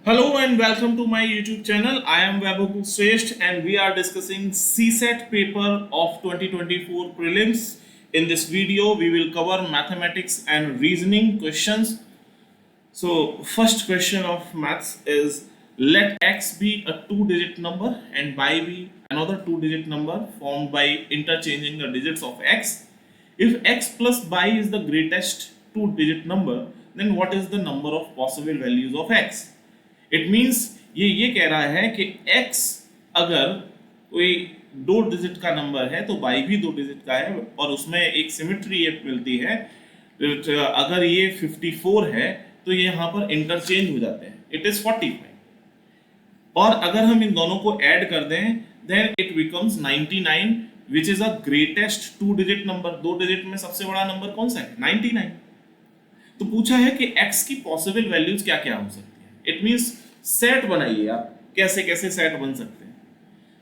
Hello and welcome to my YouTube channel. I am Vaibhav Shrestha and we are discussing CSET paper of 2024 prelims. In this video, we will cover mathematics and reasoning questions. So, first question of maths is let x be a two-digit number and y be another two-digit number formed by interchanging the digits of x. If x plus y is the greatest two-digit number, then what is the number of possible values of x? It means ये कह रहा है कि x अगर कोई दो digit का number है तो y भी दो डिजिट का है और उसमें एक सिमेट्री ये मिलती है। अगर ये 54 है तो ये यहाँ पर इंटरचेंज हो जाते हैं, इट इज 45। और अगर हम इन दोनों को ऐड कर दें then it becomes 99 which is a greatest two digit number. दो डिजिट में सबसे बड़ा नंबर कौन सा है? 99। तो पूछा है कि x की पॉसिबल वैल्यूज क्या क्या हो सकती है। इट मींस सेट बनाइए आप, कैसे कैसे सेट बन सकते हैं।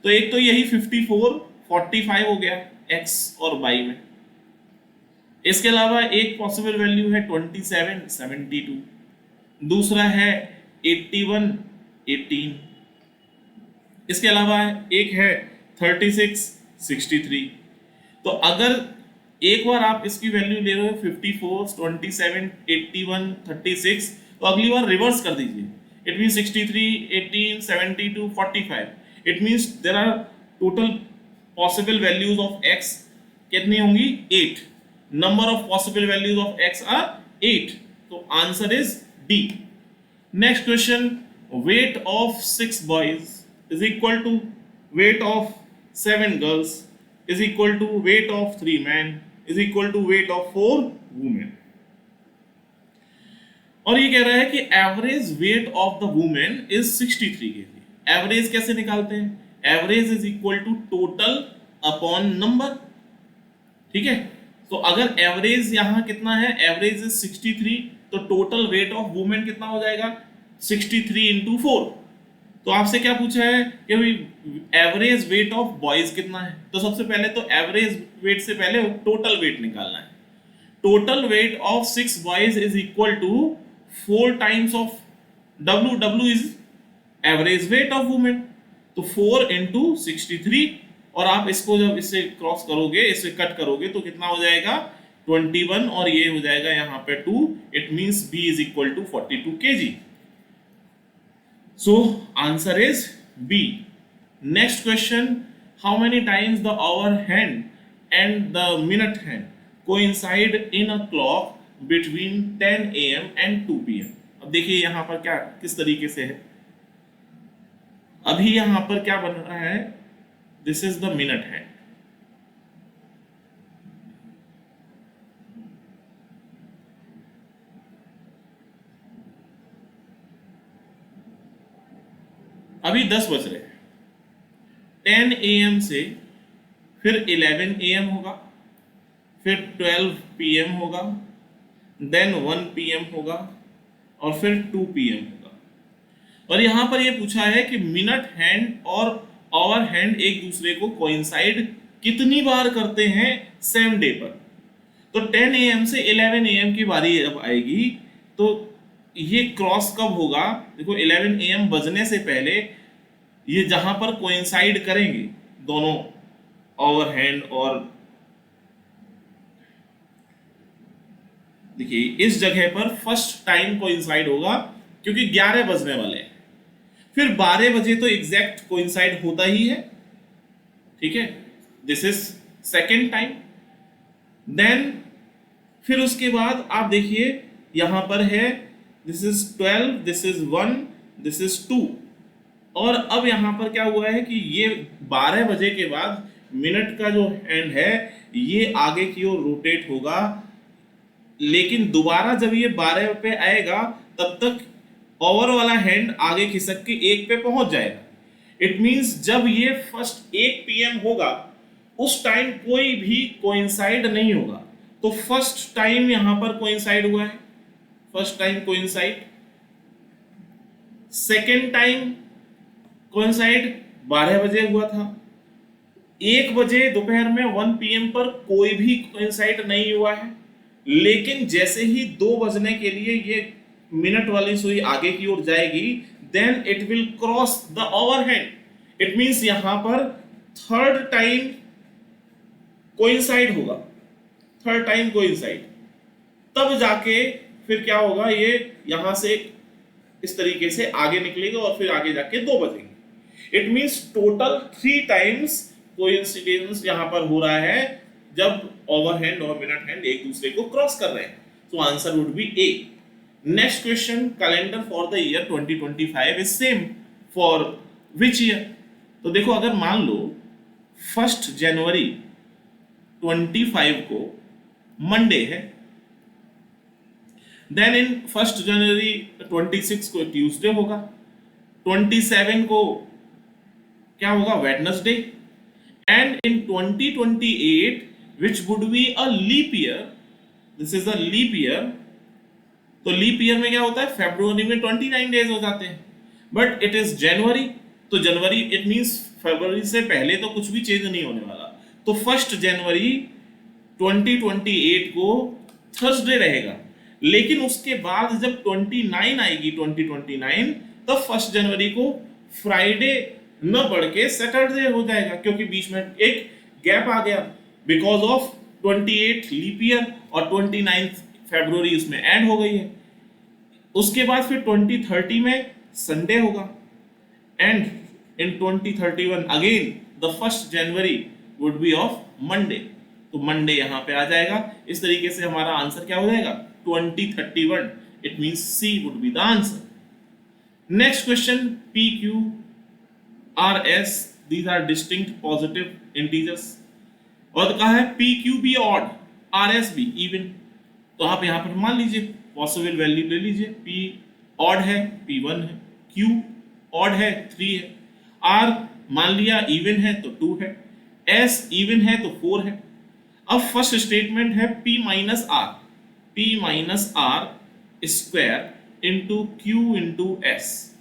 तो एक तो यही 54 45 हो गया x और y में। इसके अलावा एक पॉसिबल वैल्यू है 27 72, दूसरा है 81 18, इसके अलावा एक है 36 63। तो अगर एक बार आप इसकी वैल्यू ले रहे हो 54 27 81 36, तो अगली बार रिवर्स कर दीजिए। It mean 63 18 72 45। It means there are total possible values of x कितनी होंगी? 8। Number of possible values of x are 8। तो answer is D. Next question, weight of 6 boys is equal to weight of 7 girls is equal to weight of 3 men is equal to weight of 4 women. और ये कह रहा है कि average weight of the women is 63 kg। Average कैसे निकालते हैं? Average is equal to total upon number. ठीक है, तो अगर एवरेज यहां कितना है? एवरेज इज 63, तो टोटल वेट ऑफ वुमेन कितना हो जाएगा? 63 इंटू 4। तो आपसे क्या पूछा है कि भाई एवरेज वेट ऑफ बॉयज कितना है? तो सबसे पहले तो एवरेज वेट से पहले टोटल वेट निकालना है। Total weight of 6 boys is equal to 4 times of W। W is average weight of women, तो 4 इंटू 63। और आप इसको जब इससे क्रॉस करोगे, इससे कट करोगे तो कितना हो जाएगा? 21, और ये हो जाएगा यहाँ पे 2। It means B is equal to 42 kg। So answer is B। Next question, how many times the hour hand and the minute hand coincide in a clock between 10 AM and 2 PM। अब देखिए यहां पर क्या किस तरीके से है। अभी यहां पर क्या बन रहा है? This is the minute hand. अभी 10 बज रहे हैं। 10 AM से फिर 11 AM होगा, फिर 12 PM होगा, देन 1 PM होगा और फिर 2 PM होगा। और यहां पर यह पूछा है कि मिनट हैंड और आवर हैंड एक दूसरे को कोइंसाइड कितनी बार करते हैं सेम डे पर। तो 10 AM से 11 AM की बारी जब आएगी तो ये क्रॉस कब होगा? देखो 11 AM बजने से पहले ये जहां पर कोइंसाइड करेंगे दोनों आवर हैंड, और देखिए इस जगह पर फर्स्ट टाइम कोइंसाइड होगा क्योंकि 11 बजने वाले हैं। फिर 12 बजे तो एग्जैक्ट कोइंसाइड होता ही है। ठीक है, this is second time. Then फिर उसके बाद आप देखिए यहां पर है this is 12, this is 1, this is 2। और अब यहां पर क्या हुआ है कि ये 12 बजे के बाद मिनट का जो हैंड है ये आगे की ओर रोटेट होगा, लेकिन दोबारा जब ये 12 पे आएगा तब तक ओवर वाला हैंड आगे खिसक के 1 पे पहुंच जाएगा। इट मींस जब ये फर्स्ट 1 PM होगा उस टाइम कोई भी कोइंसाइड नहीं होगा। तो फर्स्ट टाइम यहां पर कोइंसाइड हुआ है, first time coincide. Second time coincide 12 बजे हुआ था। 1 बजे दोपहर में 1 PM पर कोई भी कोइंसाइड नहीं हुआ है, लेकिन जैसे ही 2 बजने के लिए ये मिनट वाली सुई आगे की ओर जाएगी, then it will cross the overhead. It means यहां पर थर्ड टाइम कोइंसाइड होगा, थर्ड टाइम कोइंसाइड, तब जाके फिर क्या होगा, ये यहां से इस तरीके से आगे निकलेगा और फिर आगे जाके 2 बजेंगे। It means total 3 times coincidence यहां पर हो रहा है जब ओवरहैंड और मिनट हैंड एक दूसरे को क्रॉस कर रहे हैं। तो answer would be A. Next question, calendar for the year 2025 is same for which year? तो देखो, अगर मान लो 1 जनवरी 25 को मंडे है, देन इन 1 जनवरी 26 को ट्यूसडे होगा, 27 को क्या होगा, Wednesday, and in 2028 which would be a leap year, this is a leap year, तो लीप ईयर में क्या होता है, फरवरी में 29 डेज हो जाते हैं, बट इट इज जनवरी, तो जनवरी इट मींस फरवरी से पहले तो कुछ भी चेंज नहीं होने वाला। तो 1 जनवरी 2028 को थर्सडे रहेगा, लेकिन उसके बाद जब 29 आएगी 2029, तब 1 जनवरी को फ्राइडे न बढ़ के सैटरडे हो जाएगा, क्योंकि बीच में एक गैप आ गया बिकॉज ऑफ 28 लीप ईयर और 29 फरवरी उसमें ऐड हो गई है। उसके बाद फिर 2030 में संडे होगा, and in 2031 again the 1 January would be of Monday, तो मंडे यहां पे आ जाएगा। इस तरीके से हमारा आंसर क्या हो जाएगा, 2031। It means C would be the answer. Next question, P Q R S these are distinct positive integers, और कहा है P Q be odd, R S be even. तो आप यहां पर मान लीजिए पॉसिबल वैल्यू ले लीजिए, पी ऑड है, पी 1 है, क्यू ऑड है, 3 है, आर मान लिया इवन है तो 2 है, एस इवन है तो 4 है। अब फर्स्ट स्टेटमेंट है P minus R square into Q into S,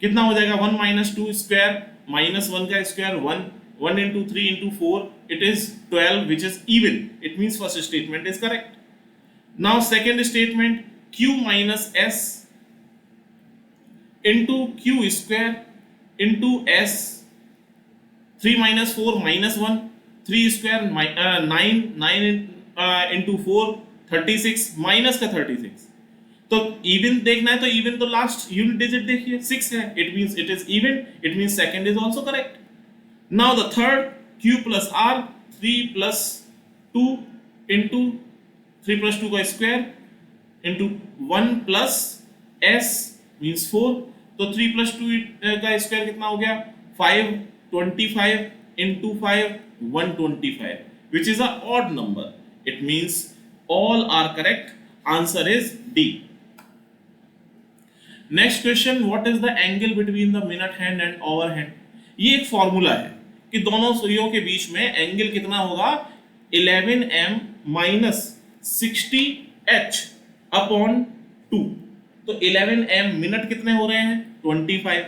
कितना हो जाएगा, 1 माइनस 2 स्क्वायर माइनस 1 का square 1, 1 into 3 into 4, it is 12, which is even. It means first statement is correct. Now second statement, q minus s into q square into s, 3 minus 4 minus 1, 3 square 9 into 4 36 minus का 36। तो even देखना है तो even तो last unit digit देखिए 6 है, it means it is even, it means second is also correct. Now the third, q plus r, 3 plus 2 into 3 plus 2 का square into 1 plus s means 4, तो 3 plus 2 का square कितना हो गया, 5, 25 into 5 125, which is a odd number. It means all are correct. Answer is D. Next question, what is the angle between the minute hand and overhand? ये एक formula है कि दोनों सुइयों के बीच में एंगल कितना होगा, 11m माइनस 60h अपॉन 2। तो 11m मिनट कितने हो रहे हैं, 25,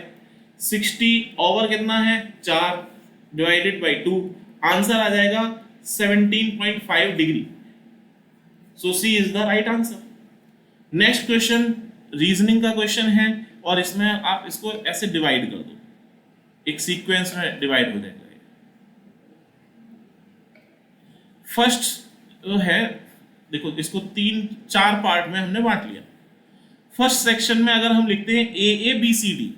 60 ओवर कितना है, 4 डिवाइडेड बाई 2, आंसर आ जाएगा 17.5 degree. So C is the right answer. Next question reasoning का क्वेश्चन है, और इसमें आप इसको ऐसे डिवाइड कर दो, एक सीक्वेंस में डिवाइड हो जाएगा। फर्स्ट है, देखो इसको 3-4 पार्ट में हमने बांट लिया। फर्स्ट सेक्शन में अगर हम लिखते हैं ए बी सी डी,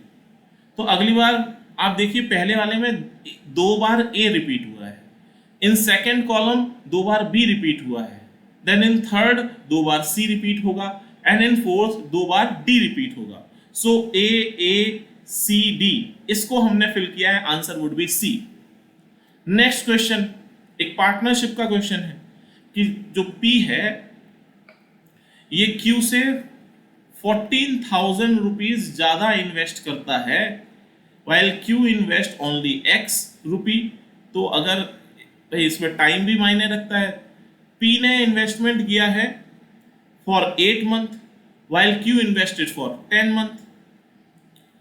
तो अगली बार आप देखिए पहले वाले में 2 बार ए रिपीट हुआ है, इन सेकेंड कॉलम 2 बार बी रिपीट हुआ है, देन इन थर्ड 2 बार सी रिपीट होगा, एंड इन फोर्थ 2 बार डी रिपीट होगा। सो ए सी डी इसको हमने फिल किया है, answer would be C. Next question एक पार्टनरशिप का क्वेश्चन है कि जो P है ये Q से 14,000 रुपीज ज्यादा इन्वेस्ट करता है, while Q invest only X रुपी। तो अगर इसमें टाइम भी मायने रखता है, P ने इन्वेस्टमेंट किया है for 8 month while Q invested for 10 month.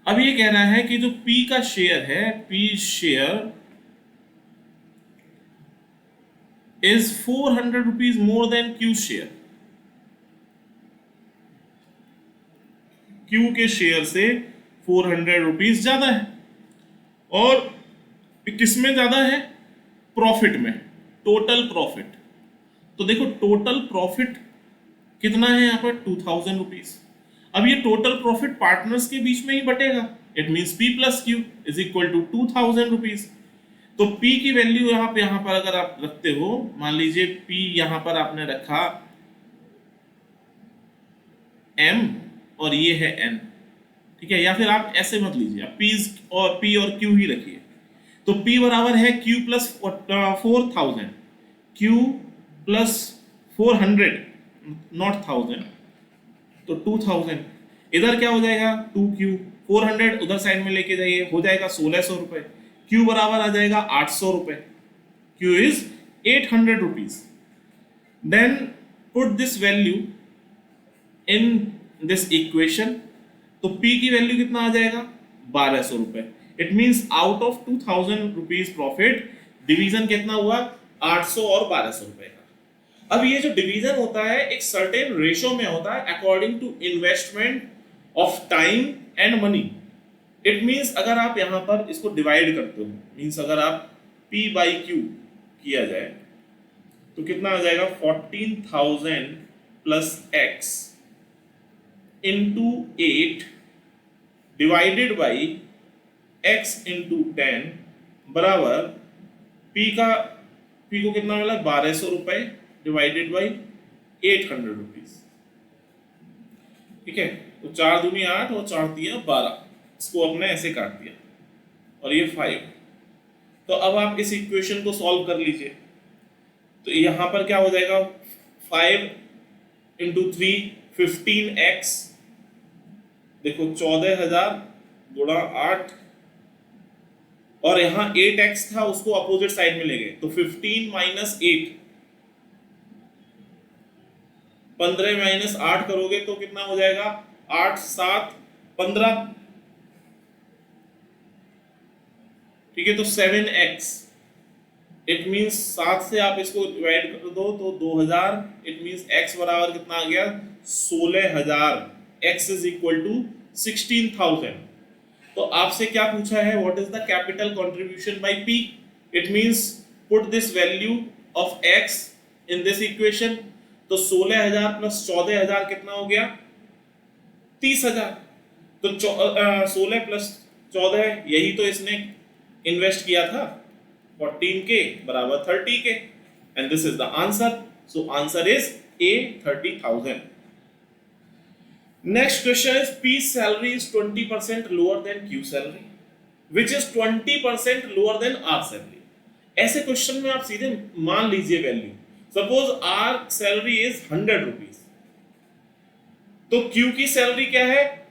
अब ये कह रहा है कि जो P का शेयर है, P share is 400 rupees more than Q share। Q के शेयर से ₹400 ज्यादा है। और किसमें ज्यादा है? प्रॉफिट में, टोटल प्रॉफिट। तो देखो टोटल प्रॉफिट कितना है यहाँ पर? ₹2000। अब ये टोटल प्रॉफिट पार्टनर्स के बीच में ही बटेगा। It means P plus Q is equal to ₹2000। तो P की वैल्यू यहाँ पर अगर आप रखते हो, मान लीजिए P यहाँ पर आपने रखा M और ये है N, ठीक है, या फिर आप ऐसे मत लीजिए, आप P और Q ही रखिए। तो P बराबर है Q plus 4000, Q plus 400, not 1000, तो 2000। इधर क्या हो जाएगा? 2Q, 400 उधर साइड में लेके जाइए, हो जाएगा ₹1600। Q बराबर आ जाएगा ₹800। Q is ₹800। Then put this value in this equation. तो P की वैल्यू कितना आ जाएगा? ₹1200। It means out of ₹2000 profit, division कितना हुआ? 800 और ₹1200 का। अब ये जो डिवीजन होता है एक सर्टेन रेशो में होता है according to investment of time and money. It means अगर आप यहां पर इसको डिवाइड करते हो, मीन्स अगर आप P बाई Q किया जाए तो कितना आ जाएगा? 14,000 plus X into 8 divided by X into 10 बराबर P को कितना मिला? ₹1200 डिवाइडेड बाई ₹800। ठीक है, तो 4 दूनी 8 और 4 दिया 12, इसको अपने ऐसे काट दिया और ये 5। तो अब आप इस इक्वेशन को सॉल्व कर लीजिए। तो यहां पर क्या हो जाएगा? 5 इंटू 3 15x, देखो 14,000 गुणा 8, और यहां 8x था उसको अपोजिट साइड में ले गए, तो 15 माइनस 8, 15 माइनस 8 करोगे तो कितना हो जाएगा? 8 7 15, ठीक है, तो 7x। इट मींस 7 से आप इसको डिवाइड कर दो तो 2000। इट मींस x बराबर कितना आ गया? 16,000। x is equal to 16,000। तो आपसे क्या पूछा है? What is the capital contribution by P? It means put this value of x in this equation. तो 16,000 प्लस 14,000 कितना हो गया? 30,000। तो 16 प्लस 14, यही तो इसने इन्वेस्ट किया था, 14K बराबर 30K, and this is the answer. So answer is A, 30,000। Next question is P salary is 20% lower than Q salary, which is 20% lower than R salary. ऐसे क्वेश्चन में आप सीधे मान लीजिए value. Suppose R salary is ₹100, तो Q की salary क्या है?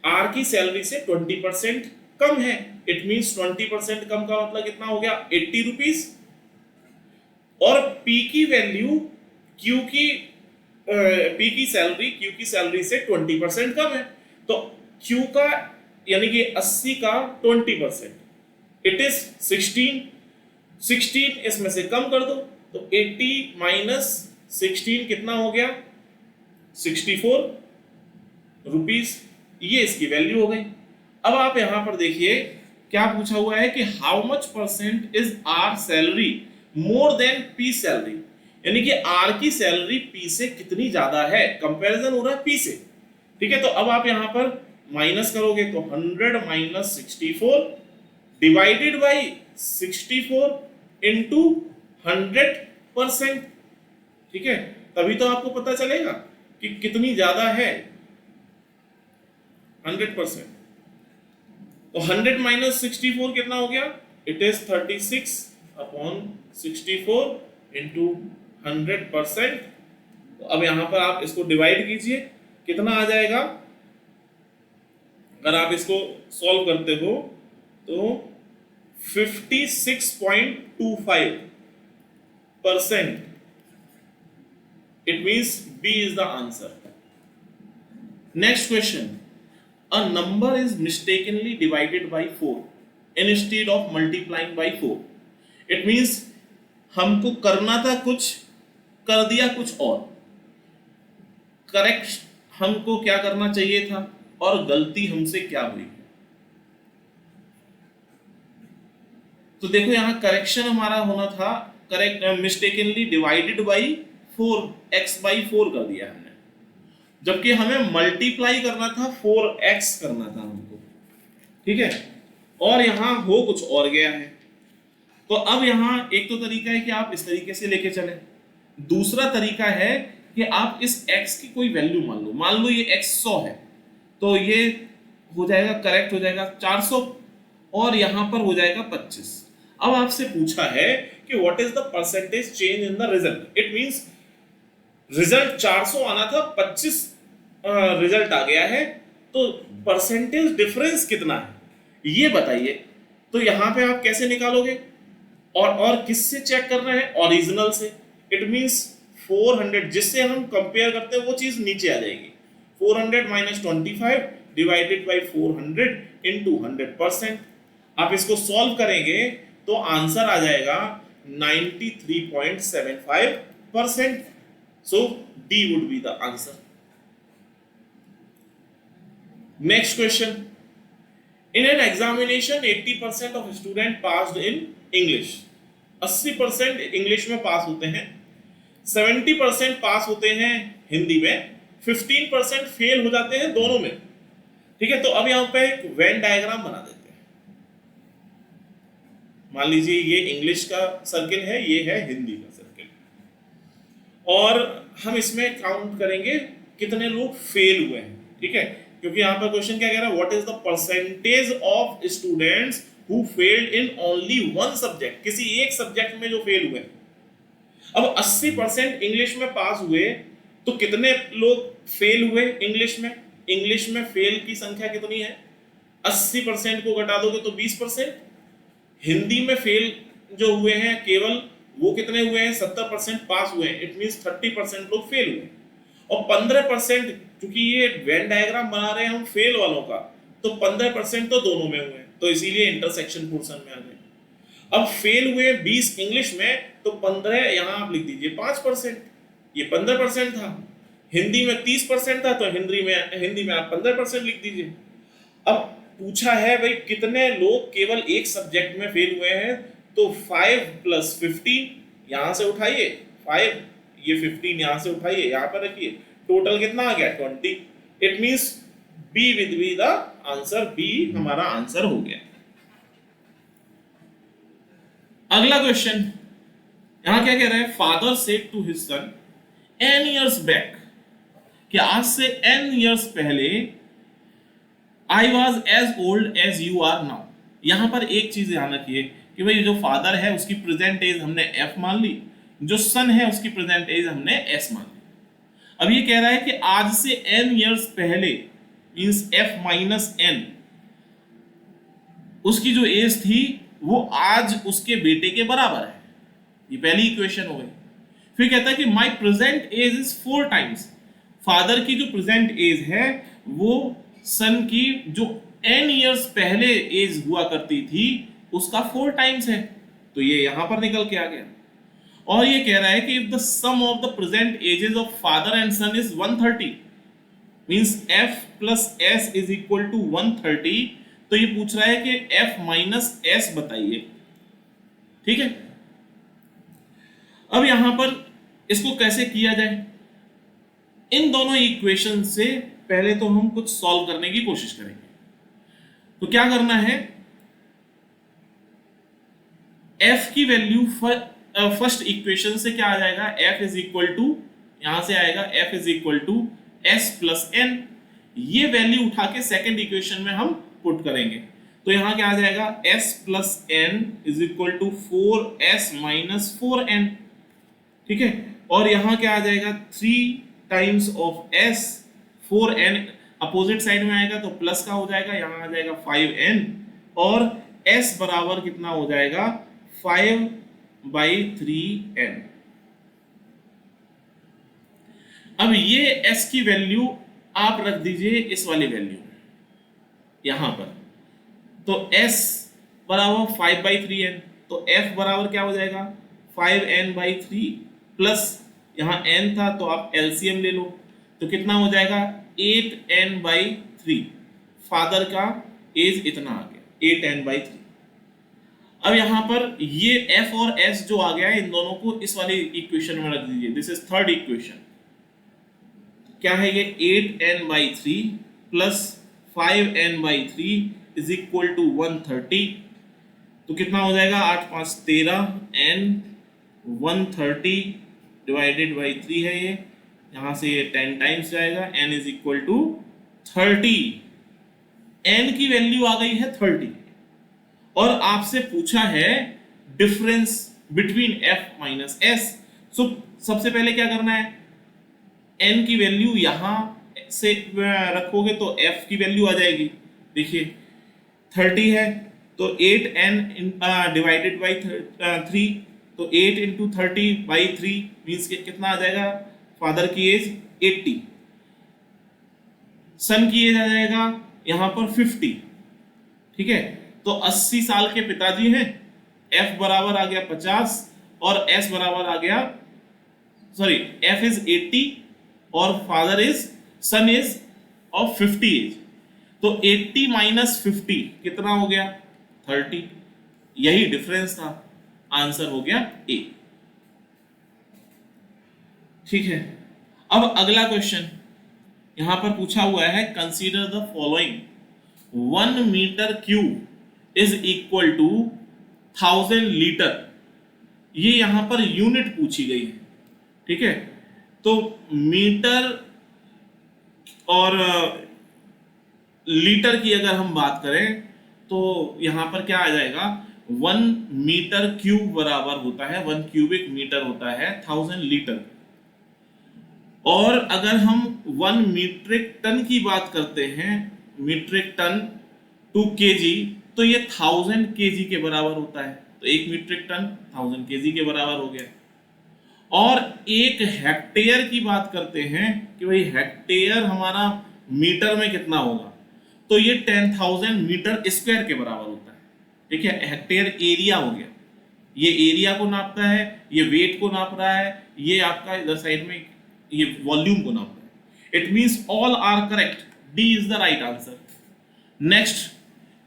R की सैलरी से 20% कम है। इट मींस 20% कम का मतलब कितना हो गया? ₹80। और P की वैल्यू P की सैलरी Q की सैलरी से 20% कम है, तो Q का यानी कि 80 का 20%, इट इज 16 इसमें से कम कर दो, तो 80 माइनस 16 कितना हो गया? ₹64। ये इसकी वैल्यू हो गई। अब आप यहां पर देखिए क्या पूछा हुआ है कि how much percent is R salary more than P salary, यानी कि R की सैलरी P से कितनी ज्यादा है। कंपैरिजन हो रहा है P से, ठीक है। तो अब आप यहां पर माइनस करोगे तो 100 माइनस 64 डिवाइडेड बाई 64 इंटू 100%, ठीक है, तभी तो आपको पता चलेगा कि कितनी ज्यादा है 100%। तो 100 माइनस 64 कितना हो गया? It is 36 upon 64 into 100%। तो अब यहां पर आप इसको डिवाइड कीजिए, कितना आ जाएगा? अगर आप इसको सॉल्व करते हो तो 56.25%। It means B is the answer. Next question. A number is mistakenly divided by 4 instead of multiplying by 4. It means हमको करना था कुछ, कर दिया कुछ और। करेक्ट हमको क्या करना चाहिए था और गलती हमसे क्या हुई? तो देखो यहाँ करेक्शन हमारा होना था, करेक्ट मिस्टेकनली डिवाइडेड बाई 4 कर दिया हमने, जबकि हमें मल्टीप्लाई करना था 4x करना था हमको, ठीक है, और यहाँ हो कुछ और गया है। तो अब यहाँ एक तो तरीका है कि आप इस तरीके से लेके चले, दूसरा तरीका है कि आप इस x की कोई वैल्यू मान लो ये x 100 है, तो ये हो जाएगा, करेक्ट हो जाएगा 400, और यहां पर हो जाएगा 25। अब आपसे पूछा है कि what is the percentage change in the result, it means result 400 आना था, 25 रिजल्ट आ गया है, तो परसेंटेज डिफरेंस कितना है ये बताइए। तो यहां पे आप कैसे निकालोगे, और किससे चेक करना है, ओरिजिनल से, इट मींस 400 जिससे हम कंपेयर करते हैं वो चीज नीचे आ जाएगी, 400 माइनस 25 डिवाइडेड बाई 400 इंटू 100%। आप इसको सॉल्व करेंगे तो आंसर आ जाएगा 93.75%। So D would be the answer. Next question, in an examination 80% of student passed in English, 80% English में पास होते हैं, 70% पास होते हैं हिंदी में, 15% फेल हो जाते हैं दोनों में, ठीक है। तो अब यहां पे एक वेन डायग्राम बना देते हैं। मान लीजिए ये इंग्लिश का सर्किल है, ये है हिंदी का सर्किल, और हम इसमें काउंट करेंगे कितने लोग फेल हुए हैं, ठीक है, क्योंकि यहां पर क्वेश्चन क्या कह रहा है, what is the percentage of students who failed in only one subject, किसी एक सब्जेक्ट में जो फेल हुए। अब 80% इंग्लिश में पास हुए, तो कितने लोग फेल हुए इंग्लिश में, इंग्लिश में फेल की संख्या कितनी है, 80% को घटा दोगे तो 20%। हिंदी में फेल जो हुए हैं केवल वो कितने हुए हैं, 70% पास हुए हैं, इट मींस 30% लोग फेल हुए, और 15%, क्योंकि ये वेन डायग्राम बना रहे हैं हम फेल वालों का, तो 15% तो दोनों में हुए, तो इसीलिए इंटरसेक्शन पोर्शन में आ गए। अब फेल हुए 20 इंग्लिश में, तो 15 यहां आप लिख दीजिए 5%, ये 15% था। हिंदी में 30% था, तो हिंदी में आप 15% लिख दीजिए। अब पूछा है भाई कितने लोग केवल एक सब्जेक्ट में फेल हुए हैं, तो 5 + 15 यहां से उठाइए, 5 ये 15 यहां से उठाइए, यहां पर रखिए, टोटल कितना आ गया 20। It means B with B the answer, B हमारा आंसर हो गया। अगला क्वेश्चन, यहां क्या कह रहा है, father said to his son n years back, कि आज से n years पहले I was as old as you are now। यहां पर एक चीज ध्यान रखिए कि भाई जो फादर है उसकी प्रेजेंट एज हमने f मान ली, जो सन है उसकी प्रेजेंट एज हमने s मान ली। अब ये कह रहा है कि आज से n years पहले मींस f माइनस n, उसकी जो एज थी वो आज उसके बेटे के बराबर है, ये पहली इक्वेशन हो गई। फिर कहता है कि my present age is 4 times, father की जो प्रेजेंट एज है वो सन की जो n ईयर्स पहले एज हुआ करती थी उसका 4 टाइम्स है, तो ये यहां पर निकल के आ गया। और ये कह रहा है कि if the sum of the present ages of father and son is 130 means f plus s is equal to 130, तो ये पूछ रहा है कि f माइनस s बताइए, ठीक है। अब यहां पर इसको कैसे किया जाए, इन दोनों इक्वेशन से पहले तो हम कुछ सॉल्व करने की कोशिश करेंगे। तो क्या करना है, f की वैल्यू फर्स्ट इक्वेशन से क्या आ जाएगा, f इज इक्वल टू, यहां से आएगा f is equal to s plus n, ये वैल्यू उठा के सेकेंड इक्वेशन में हम पुट करेंगे, तो यहां क्या आ जाएगा, s plus n is equal to 4s minus 4n, ठीक है। और यहां क्या आ जाएगा, 3 times of s, 4n opposite side में आएगा तो प्लस का हो जाएगा, यहां आ जाएगा 5n, और s बराबर कितना हो जाएगा 5/3n। अब ये s की वैल्यू आप रख दीजिए इस वाली वैल्यू यहां पर, तो s बराबर 5/3n, तो f बराबर क्या हो जाएगा 5n/3 प्लस यहां n था तो आप एलसीएम ले लो, तो कितना हो जाएगा 8n/3, फादर का एज इतना आ गया 8n/3। अब यहाँ पर ये f और s जो आ गया है, इन दोनों को इस वाली इक्वेशन में रख दीजिए। This is third equation. क्या है ये? 8n/3 plus 5n/3 is equal to 130। तो कितना हो जाएगा? 8 5 13 n 130 डिवाइडेड बाई 3 है ये, यहां से ये 10 टाइम्स जाएगा, n is equal to 30। n की वैल्यू आ गई है 30 और आपसे पूछा है difference between f minus s। So सबसे पहले क्या करना है? n की वैल्यू यहां से रखोगे तो f की वैल्यू आ जाएगी। देखिए 30 है तो 8n डिवाइडेड बाई 3, तो 8 इंटू 30/3 मीन्स कितना आ जाएगा? फादर की एज 80, सन की एज आ जाएगा यहां पर 50। ठीक है, तो 80 साल के पिताजी हैं, f बराबर आ गया 50 और s बराबर आ गया, सॉरी f इज 80 और father is, son is of 50 age. तो 80 माइनस 50 कितना हो गया? 30। यही डिफरेंस था, आंसर हो गया ए। ठीक है, अब अगला क्वेश्चन यहां पर पूछा हुआ है, consider the following, 1 metre cube is equal to 1000 litre. ये यहां पर यूनिट पूछी गई है। ठीक है, तो मीटर और लीटर की अगर हम बात करें तो यहां पर क्या आ जाएगा? 1 मीटर क्यूब बराबर होता है, 1 क्यूबिक मीटर होता है 1000 लीटर। और अगर हम 1 मीट्रिक टन की बात करते हैं, मीट्रिक टन टू केजी, तो ये 1000 केजी के बराबर होता है। तो 1 मीट्रिक टन 1000 केजी के बराबर हो गया। और 1 हेक्टेयर की बात करते हैं कि भाई हेक्टेयर हमारा मीटर में कितना होगा, तो ये 10,000 मीटर स्क्वायर के बराबर होता है। ठीक है, हेक्टेयर एरिया हो गया, ये एरिया को नापता है, ये वेट को नाप रहा है, ये आपका इधर साइड में ये वॉल्यूम को नाप रहा है। It means all are correct, D is the right answer. Next,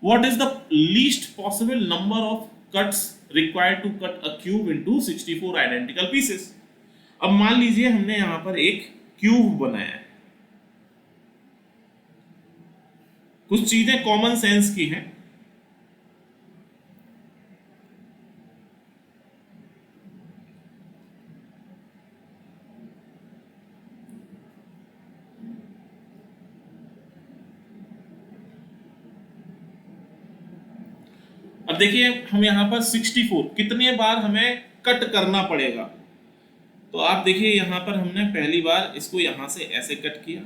what is the least possible number of cuts required to cut a cube into 64 identical pieces. अब मान लीजिए हमने यहां पर एक क्यूब बनाया है, कुछ चीजें कॉमन सेंस की हैं। अब देखिए हम यहां पर 64 कितने बार हमें कट करना पड़ेगा। तो आप देखिए यहां पर हमने पहली बार इसको यहां से ऐसे कट किया,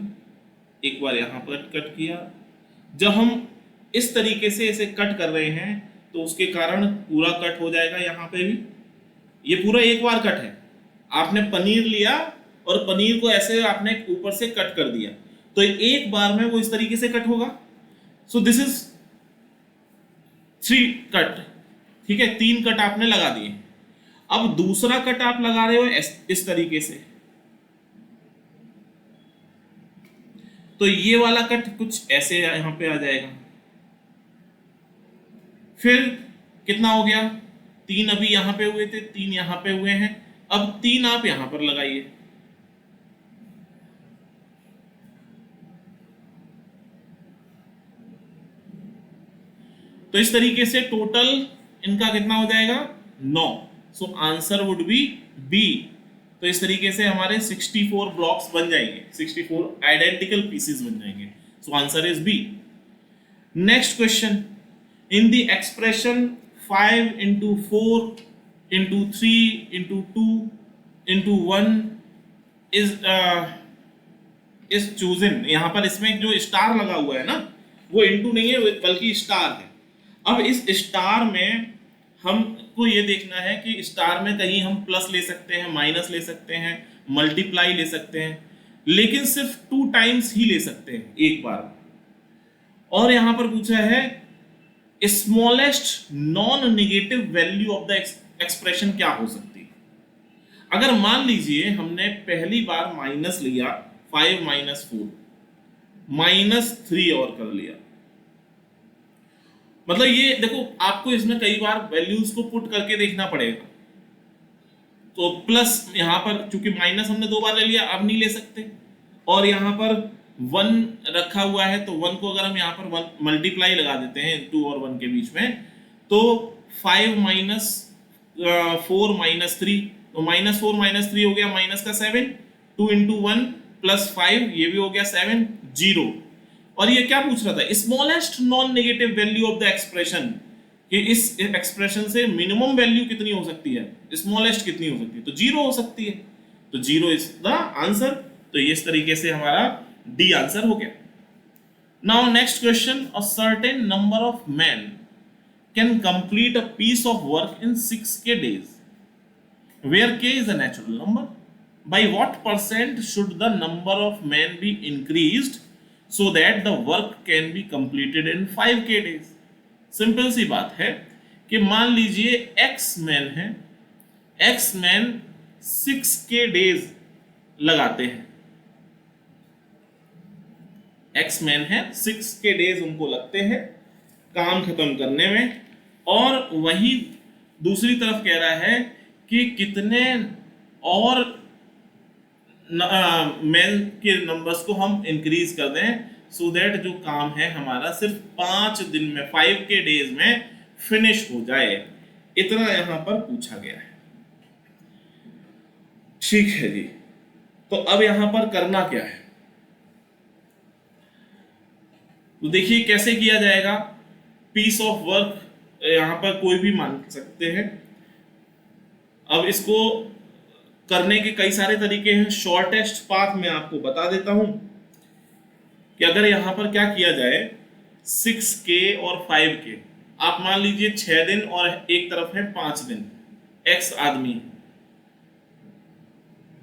एक बार यहां पर कट किया। जब हम इस तरीके से इसे कट कर रहे हैं तो उसके कारण पूरा कट हो जाएगा। यहां पे भी ये पूरा एक बार कट है। आपने पनीर लिया और पनीर को ऐसे आपने ऊपर से कट कर दिया, तो एक बार में वो इस तरीके से कट होगा। So this is 3 cut. ठीक है, 3 कट आपने लगा दिए। अब दूसरा कट आप लगा रहे हो इस तरीके से, तो ये वाला कट कुछ ऐसे यहां पे आ जाएगा। फिर कितना हो गया? 3 अभी यहां पे हुए थे, 3 यहां पे हुए हैं, अब 3 आप यहां पर लगाइए। तो इस तरीके से टोटल इनका कितना हो जाएगा? 9। So answer would be B. तो इस तरीके से हमारे 64 ब्लॉक्स बन जाएंगे, 64 आइडेंटिकल पीसेस बन जाएंगे। So answer is B. Next question, in the expression 5 into 4 into 3 into 2 into 1 is chosen। यहां पर इसमें जो स्टार लगा हुआ है ना, वो इंटू नहीं है बल्कि स्टार है। अब इस स्टार में हमको ये देखना है कि स्टार में कहीं हम प्लस ले सकते हैं, माइनस ले सकते हैं, मल्टीप्लाई ले सकते हैं, लेकिन सिर्फ 2 टाइम्स ही ले सकते हैं एक बार। और यहां पर पूछा है smallest non negative value of the expression क्या हो सकती है। अगर मान लीजिए हमने पहली बार माइनस लिया, 5 - 4 -3 और कर लिया, मतलब ये देखो, आपको इसमें कई बार वैल्यूज को पुट करके देखना पड़ेगा। तो प्लस यहाँ पर चूंकि माइनस हमने 2 बार ले लिया, अब नहीं ले सकते, और यहाँ पर 1 रखा हुआ है, तो 1 को अगर हम यहाँ पर मल्टीप्लाई लगा देते हैं 2 और 1 के बीच में, तो 5 माइनस 4 माइनस 3, तो -4 -3 हो गया माइनस का 7, 2 इंटू 1 प्लस 5, ये भी हो गया 7, 0। और ये क्या पूछ रहा था, smallest non negative value of the expression, कि इस एक्सप्रेशन से मिनिमम वैल्यू कितनी हो सकती है, स्मॉलेस्ट कितनी हो सकती है, तो 0 हो सकती है, तो 0 इज द आंसर। तो इस तरीके से हमारा डी आंसर हो गया। Now next question, a certain number of man can complete a piece of work in 6k days where k is a natural number. By what percent should the number of men be increased so that the work can be completed in 5k days? Simple सी बात है कि मान लीजिए x man है, x man 6k days लगाते हैं, x man है 6k डेज उनको लगते हैं काम खत्म करने में, और वही दूसरी तरफ कह रहा है कि कितने और मैन के नंबर्स को हम इंक्रीज कर दें सो दैट जो काम है हमारा सिर्फ 5 दिन में 5k डेज में फिनिश हो जाए। इतना यहां पर पूछा गया है। ठीक है जी, तो अब यहां पर करना क्या है, तो देखिए कैसे किया जाएगा। पीस ऑफ वर्क यहां पर कोई भी मान सकते हैं। अब इसको करने के कई सारे तरीके हैं। शॉर्टेस्ट पाथ मैं आपको बता देता हूं कि अगर यहां पर क्या किया जाए, 6k और 5k, आप मान लीजिए 6 दिन और एक तरफ है 5 दिन, x आदमी,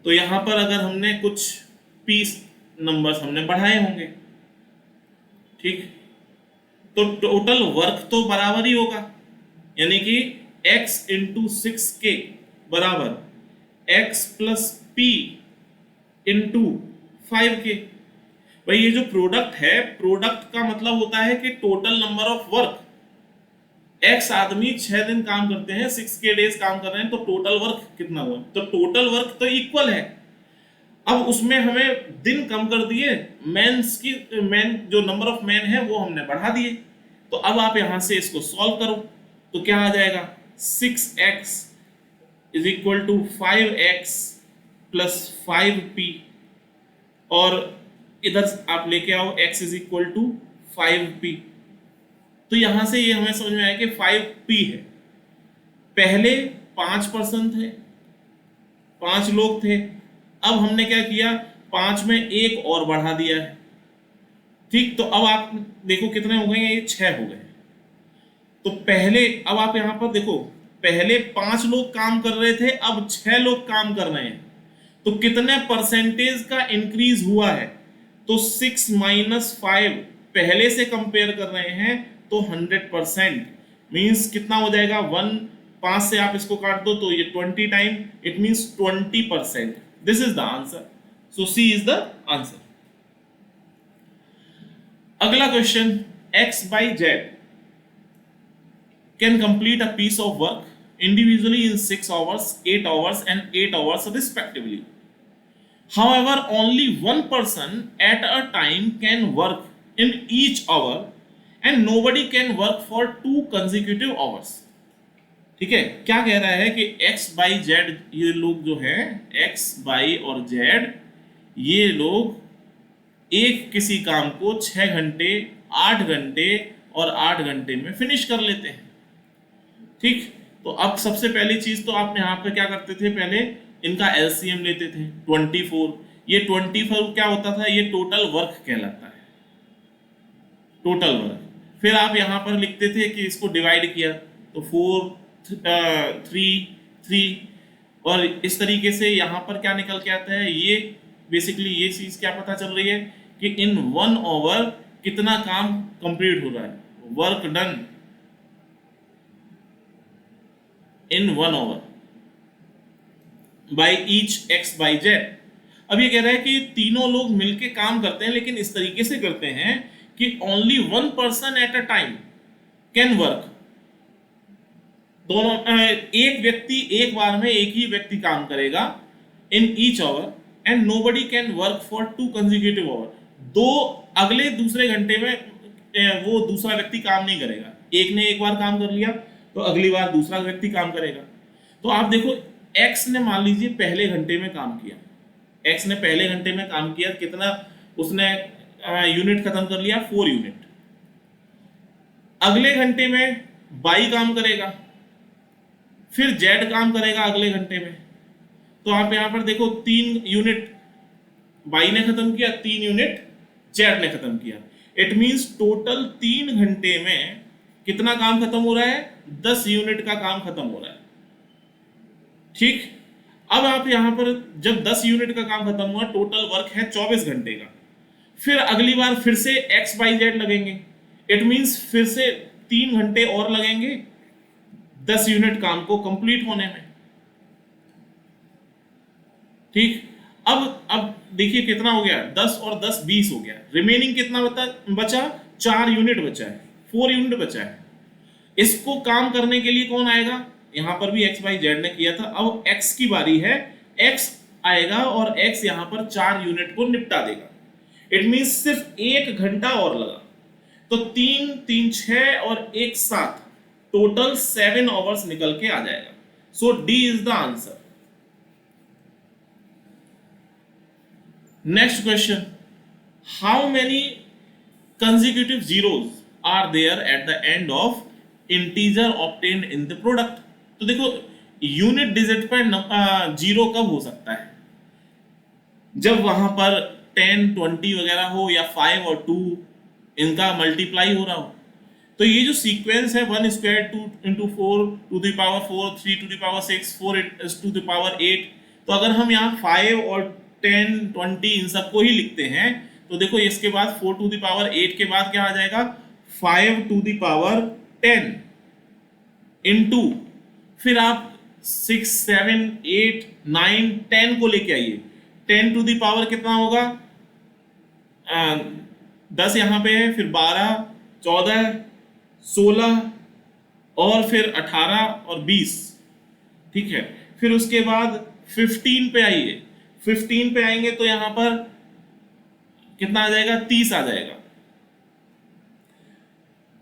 तो यहां पर अगर हमने कुछ पीस नंबर्स हमने बढ़ाए होंगे, ठीक, तो टोटल वर्क तो बराबर ही होगा, यानी कि x इंटू 6k बराबर x plus p into 5k। भाई ये जो प्रोडक्ट है, प्रोडक्ट का मतलब होता है कि total number of work, x आदमी 6 दिन काम करते हैं, 6k डेज काम कर रहे हैं, तो टोटल वर्क कितना हुआ, तो टोटल वर्क तो इक्वल है। अब उसमें हमें दिन कम कर दिए, मैन जो नंबर ऑफ मैन है वो हमने बढ़ा दिए। तो अब आप यहां से इसको सॉल्व करो, तो क्या आ जाएगा, 6x is equal to 5x plus 5p, और इधर आप लेके आओ x is equal to 5p। तो यहां से ये हमें समझ में आया कि 5p है। पहले 5% थे, 5 लोग थे, अब हमने क्या किया, 5 में एक और बढ़ा दिया है, ठीक। तो अब आप देखो कितने हो गए, ये 6 हो गए। तो पहले, अब आप यहां पर देखो, पहले 5 लोग काम कर रहे थे, अब 6 लोग काम कर रहे हैं, तो कितने परसेंटेज का इंक्रीज हुआ है, तो 6 माइनस 5 पहले से कंपेयर कर रहे हैं तो 100%, मींस कितना हो जाएगा, 1, 5 से आप इसको काट दो तो ये 20 time, it means 20%। This is the answer, so C is the answer. अगला question, x by z can complete a piece of work individually in 6 hours, 8 hours and 8 hours respectively. However, only one person at a time can work in each hour and nobody can work for 2 consecutive hours. ठीक है, क्या कह रहा है कि x by z, ये लोग जो हैं x by और z, ये लोग एक किसी काम को 6 घंटे, 8 घंटे और 8 घंटे में फिनिश कर लेते हैं, ठीक। तो अब सबसे पहली चीज तो आप यहाँ पे क्या करते थे, पहले इनका एलसीएम लेते थे 24। ये 24 क्या होता था, ये टोटल वर्क कहलाता है, टोटल वर्क। फिर आप यहाँ पर लिखते थे कि इसको डिवाइड किया तो 4, 3, 3, और इस तरीके से यहाँ पर क्या निकल के आता है, ये बेसिकली ये चीज क्या पता चल रही है कि इन 1 आवर कितना काम कंप्लीट हो रहा है, work done in 1 hour by each x by z। अब ये कह रहा है कि तीनों लोग मिलके काम करते हैं, लेकिन इस तरीके से करते हैं कि only 1 person at a time, can work, दोनों एक व्यक्ति एक बार में एक ही व्यक्ति काम करेगा in each hour, and nobody can work for 2 consecutive hour, दो अगले दूसरे घंटे में वो दूसरा व्यक्ति काम नहीं करेगा। एक ने एक बार काम कर लिया तो अगली बार दूसरा व्यक्ति काम करेगा। तो आप देखो एक्स ने मान लीजिए पहले घंटे में काम किया, एक्स ने पहले घंटे में काम किया, कितना उसने यूनिट खत्म कर लिया, 4 यूनिट। अगले घंटे में बाई काम करेगा, फिर जेड काम करेगा अगले घंटे में। तो आप यहां पर देखो 3 यूनिट बाई ने खत्म किया, 3 यूनिट जेड ने खत्म किया। इट मींस टोटल 3 घंटे में कितना काम खत्म हो रहा है, 10 यूनिट का काम खत्म हो रहा है। ठीक, अब आप यहां पर जब 10 यूनिट का काम खत्म हुआ, टोटल वर्क है 24 घंटे का, फिर अगली बार फिर से एक्स बाई जेड लगेंगे। इट मींस फिर से 3 घंटे और लगेंगे 10 यूनिट काम को कंप्लीट होने में। ठीक, अब देखिए कितना हो गया, 10 और 10 20 हो गया। रिमेनिंग कितना बचा, 4 यूनिट बचा है, 4 यूनिट बचा है। इसको काम करने के लिए कौन आएगा, यहां पर भी एक्स बाई जेड ने किया था, अब एक्स की बारी है, एक्स आएगा और एक्स यहां पर 4 यूनिट को निपटा देगा। इट मींस सिर्फ 1 घंटा और लगा, तो 3 3 6 और 1 7, टोटल 7 आवर्स निकल के आ जाएगा। So D is the answer. Next question, how many consecutive zeros are there at the end of integer obtained in the product। तो देखो यूनिट डिजिट पर जीरो कब हो सकता है, जब वहां पर 10 20 वगैरह हो, या 5 और 2 इनका मल्टीप्लाई हो रहा हो। तो ये जो सीक्वेंस है 1 square 2 into 4 to the power 4 3 to the power 6 4 to the power 8, तो अगर हम यहाँ 5 और 10 20 इन सबको ही लिखते हैं तो देखो इसके बाद 4 to the power 8 के बाद क्या आ जाएगा, 5 to the power 10 into, फिर आप 6 7 8 9 10 को लेके आइए, 10 to the power कितना होगा, 10 यहाँ पे है, फिर 12 14 16 और फिर 18 और 20। ठीक है, फिर उसके बाद 15 पे आइए, 15 पे आएंगे तो यहां पर कितना आ जाएगा, 30 आ जाएगा।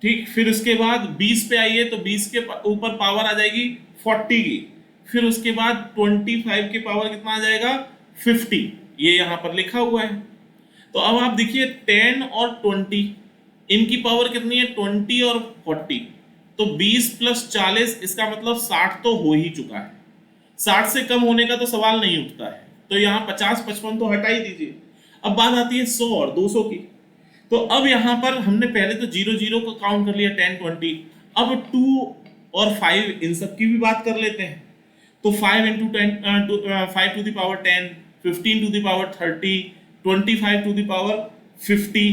ठीक, फिर उसके बाद 20 पे आइए तो 20 के ऊपर पावर आ जाएगी 40 की, फिर उसके बाद 25 के पावर कितना आ जाएगा, 50। ये यहां पर लिखा हुआ है। तो अब आप देखिए 10 और 20 इनकी पावर कितनी है, 20 और 40, तो 20 प्लस 40, इसका मतलब 60 तो हो ही चुका है, 60 से कम होने का तो सवाल नहीं उठता है। तो यहाँ 50 55 तो हटा ही दीजिए। अब बात आती है 100 और 200 की। तो अब यहाँ पर हमने पहले तो 0 0 को काउंट कर लिया 10 20, अब 2 और 5 इन सब की भी बात कर लेते हैं। तो 5 into 10 5 to the power 10, 15 to the power 30, 25 to the power 50,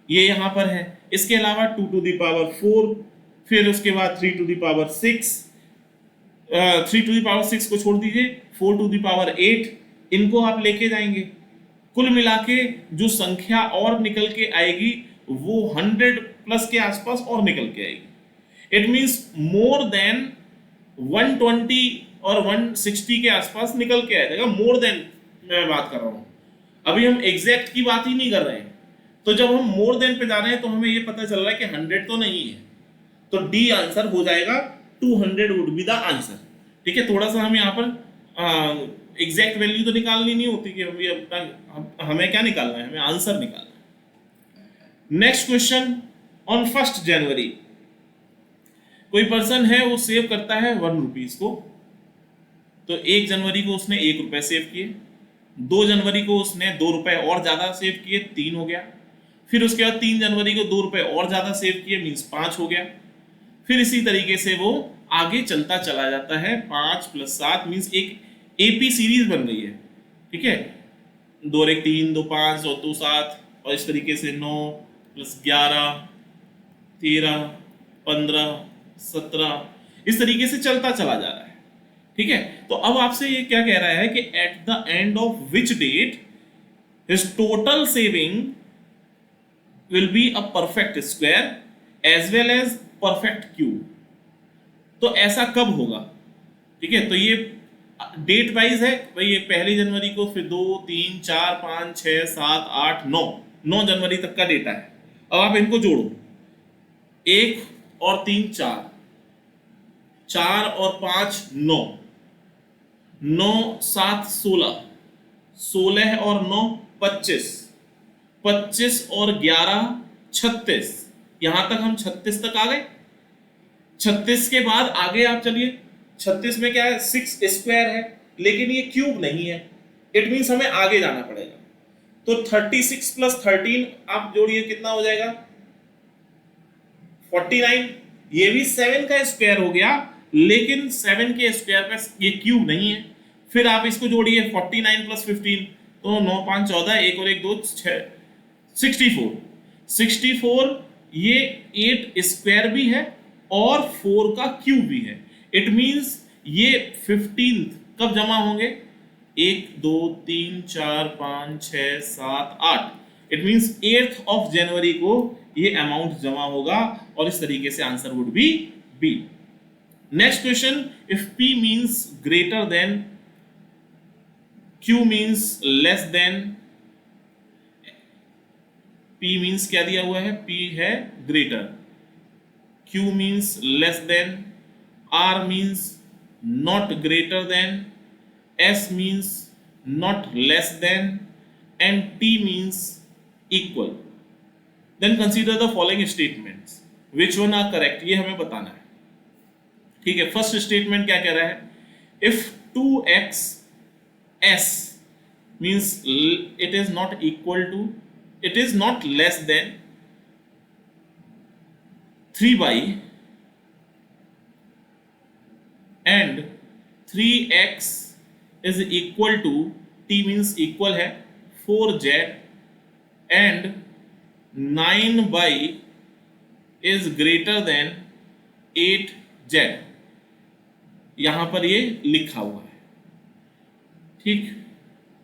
ये यहाँ पर है। इसके अलावा 2 to the power 4, फिर उसके बाद 3 to the power 6, 3 to the power 6 को छोड़ दीजिए, 4 to the power 8, इनको आप लेके जाएंगे। कुल मिला के जो संख्या और निकल के आएगी वो 100 प्लस के आसपास और निकल के आएगी। इट मींस मोर देन 120 और 160 के आसपास निकल के आ जाएगा। मोर देन मैं बात कर रहा हूं, अभी हम एग्जैक्ट की बात ही नहीं कर रहे हैं। तो जब हम मोर देन पे जा रहे हैं तो हमें ये पता चल रहा है कि 100 तो नहीं है, तो डी आंसर हो जाएगा, 200 वुड बी द आंसर। ठीक है, थोड़ा सा हम यहाँ पर एग्जैक्ट वैल्यू तो निकालनी नहीं होती कि हमें क्या निकालना है, हमें आंसर निकालना है। नेक्स्ट क्वेश्चन, ऑन 1 जनवरी कोई पर्सन है वो सेव करता है 1 रुपीज को, तो 1 जनवरी को उसने 1 रुपए सेव किए, 2 जनवरी को उसने 2 रुपए और ज्यादा सेव किए, 3 हो गया। फिर उसके बाद 3 जनवरी को 2 रुपए और ज्यादा सेव किए, मीन्स 5 हो गया। फिर इसी तरीके से वो आगे चलता चला जाता है, 5 + 7 मीन्स एक एपी सीरीज बन गई है। ठीक है, 2 और 1 3, 2 5 और 2 7, और इस तरीके से 9 + 11 13 15 17, इस तरीके से चलता चला जा रहा है। ठीक है, तो अब आपसे ये क्या कह रहा है कि at the end of which date his total saving will be a perfect square as well as perfect cube. तो ऐसा कब होगा? ठीक है, तो ये डेट वाइज है भाई, ये 1 जनवरी को, फिर 2, 3, 4, 5, 6, 7, 8, 9, 9 जनवरी तक का डेटा है। अब आप इनको जोड़ो, 1 और 3 4, 4 और 5 9, 9 7 16, 16 और 9 25, 25 और 11 36। यहां तक हम 36 तक आ गए। 36 के बाद आगे आप चलिए, 36 में क्या है, 6 स्क्वायर है, लेकिन ये क्यूब नहीं है, इट मीन्स हमें आगे जाना पड़ेगा। तो 36 प्लस 13 आप जोड़िए, कितना हो जाएगा, 49। ये भी 7 का स्क्वायर हो गया, लेकिन 7 के स्क्वायर का ये क्यूब नहीं है। फिर आप इसको जोड़िए, 49 प्लस 15, तो 9 5 14, 1 और 1 2 6, 64। 64 ये 8 स्क्वायर भी है और 4 का क्यूब भी है। इट मींस ये 15 कब जमा होंगे, 1 2 3 4 5 6 7 8। It means 8th of January को ये अमाउंट जमा होगा, और इस तरीके से answer would be B. Next question, if P means greater than, Q means less than, P means क्या दिया हुआ है, P है greater, Q means less than, R means not greater than, S means not less than, and T means equal. Then consider the following statements, which one are correct, ये हमें बताना है। ठीक है, फर्स्ट स्टेटमेंट क्या कह रहा है, if 2x s means it is not equal to, it is not less than 3y and 3x is equal to, t means equal है 4z and 9y is greater than 8z, यहां पर ये लिखा हुआ है। ठीक,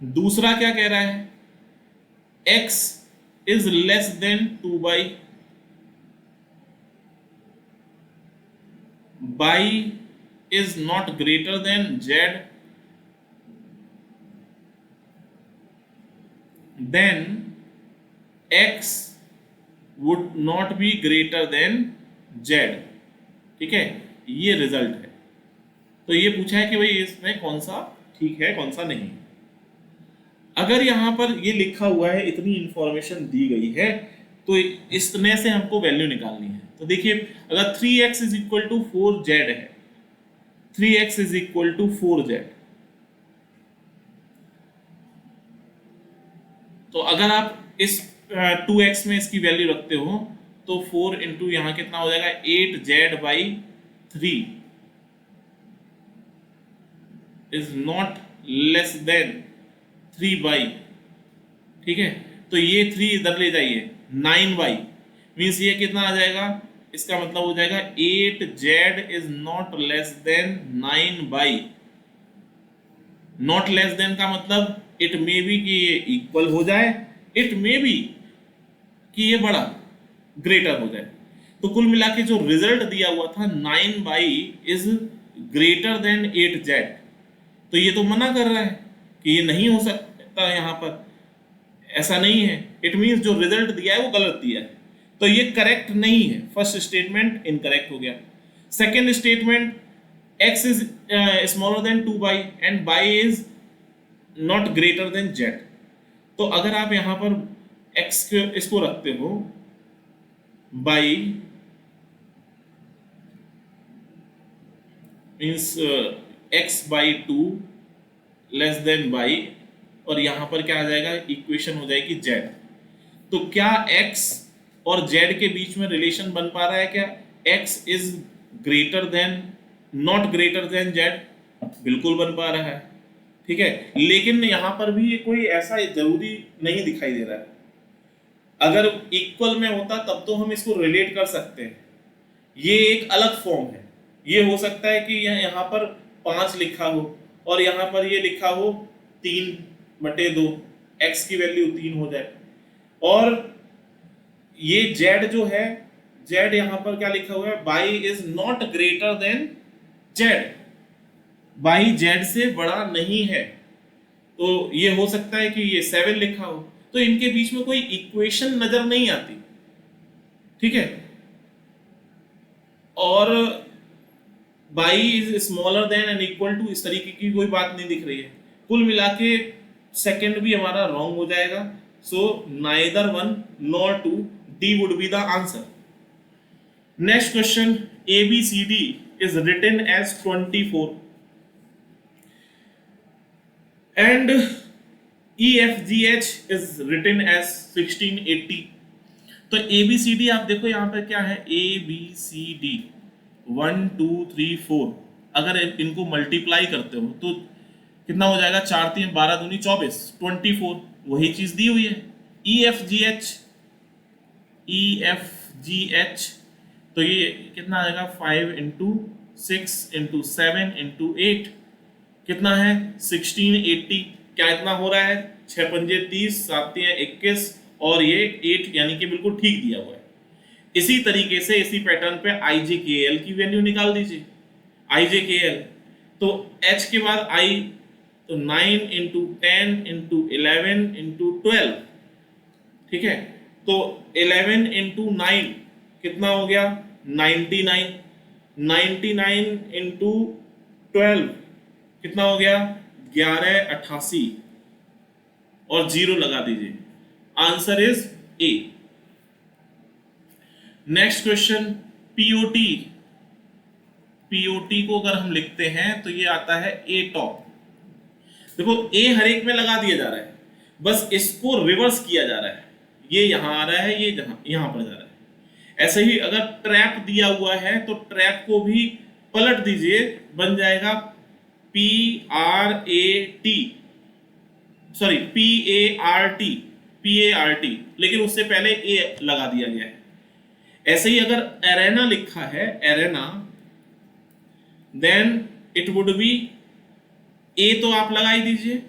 दूसरा क्या कह रहा है, x is less than 2y, y is not greater than z, then x would not be greater than z। ठीक है, ये रिजल्ट है। तो ये पूछा है कि भाई इसमें कौन सा ठीक है, कौन सा नहीं। अगर यहां पर ये लिखा हुआ है, इतनी इंफॉर्मेशन दी गई है, तो इसमें से हमको वैल्यू निकालनी है। तो देखिए, अगर 3x is equal to 4z है, 3x is equal to 4z, तो अगर आप इस 2x में इसकी वैल्यू रखते हो, तो 4 इंटू यहां कितना हो जाएगा, 8z/3 is not less then 3y। ठीक है, तो ये 3 इधर ले जाइए, 9y मीन्स ये कितना आ जाएगा, इसका मतलब हो जाएगा 8z is not less then 9y। Not less then का मतलब इट मे बी कि ये इक्वल हो जाए, इट मे बी कि ये बड़ा ग्रेटर हो जाए। तो कुल मिला के जो रिजल्ट दिया हुआ था 9y is greater then 8z, तो ये तो मना कर रहा है कि ये नहीं हो सकता, यहां पर ऐसा नहीं है। इट मींस जो रिजल्ट दिया है वो गलत दिया है, तो ये करेक्ट नहीं है। फर्स्ट स्टेटमेंट इनकरेक्ट हो गया। Second statement, x is smaller then 2y and y is not greater than z। तो अगर आप यहां पर x इसको रखते हो, y means x/2 less than y, और यहां पर क्या आ जाएगा, इक्वेशन हो जाएगी z। तो क्या x और z के बीच में रिलेशन बन पा रहा है क्या, x is greater then not greater than z? बिल्कुल बन पा रहा है। ठीक है, लेकिन यहां पर भी कोई ऐसा जरूरी नहीं दिखाई दे रहा है। अगर इक्वल में होता तब तो हम इसको रिलेट कर सकते हैं, ये एक अलग फॉर्म है। ये हो सकता है कि यहाँ पर 5 लिखा हो और यहाँ पर ये लिखा हो 3/2, x की वैल्यू 3 हो जाए, और ये z जो है जेड यहां पर क्या लिखा हुआ है, by is not greater then Z, by Z से बड़ा नहीं है। तो ये हो सकता है कि ये 7 लिखा हो, तो इनके बीच में कोई इक्वेशन नजर नहीं आती, ठीक है। और by is smaller than and equal to, इस तरीके की कोई बात नहीं दिख रही है। कुल मिला के सेकेंड भी हमारा रॉन्ग हो जाएगा। So neither one nor two, D would be the answer. Next question, A B C D is written as 24 and EFGH is written as 1680। तो ABCD आप देखो यहाँ पर क्या है, ABCD 1 2 3 4, अगर इनको मल्टीप्लाई करते हो तो कितना हो जाएगा, 4 3 12 दूनी 24, 24 वही चीज दी हुई है। EFGH तो ये कितना आएगा, 5 इंटू 6 इंटू 7 इंटू 8 कितना है, 1680। क्या इतना हो रहा है, 6 पंजे 30, 7 तियां 21 और ये 8, यानी कि बिल्कुल ठीक दिया हुआ है। इसी तरीके से इसी पैटर्न पे IJKL की वैल्यू निकाल दीजिए। IJKL तो H के बाद I, तो 9 इंटू 10 इंटू 11 इंटू 12, ठीक है। तो 11 इंटू 9 कितना हो गया, 99। 99 इंटू 12 कितना हो गया, 1188 और 0 लगा दीजिए। Answer is a. Next question, POT. POT को अगर हम लिखते हैं तो ये आता है ए टॉप। देखो ए हर एक में लगा दिया जा रहा है, बस इसको रिवर्स किया जा रहा है। ये यहां आ रहा है, ये यहां पर जा रहा है। ऐसे ही अगर ट्रैप दिया हुआ है तो ट्रैप को भी पलट दीजिए, बन जाएगा PRAT, सॉरी PART, लेकिन उससे पहले ए लगा दिया गया है। ऐसे ही अगर एरेना लिखा है, arena, then it would be, A तो आप लगा ही दीजिए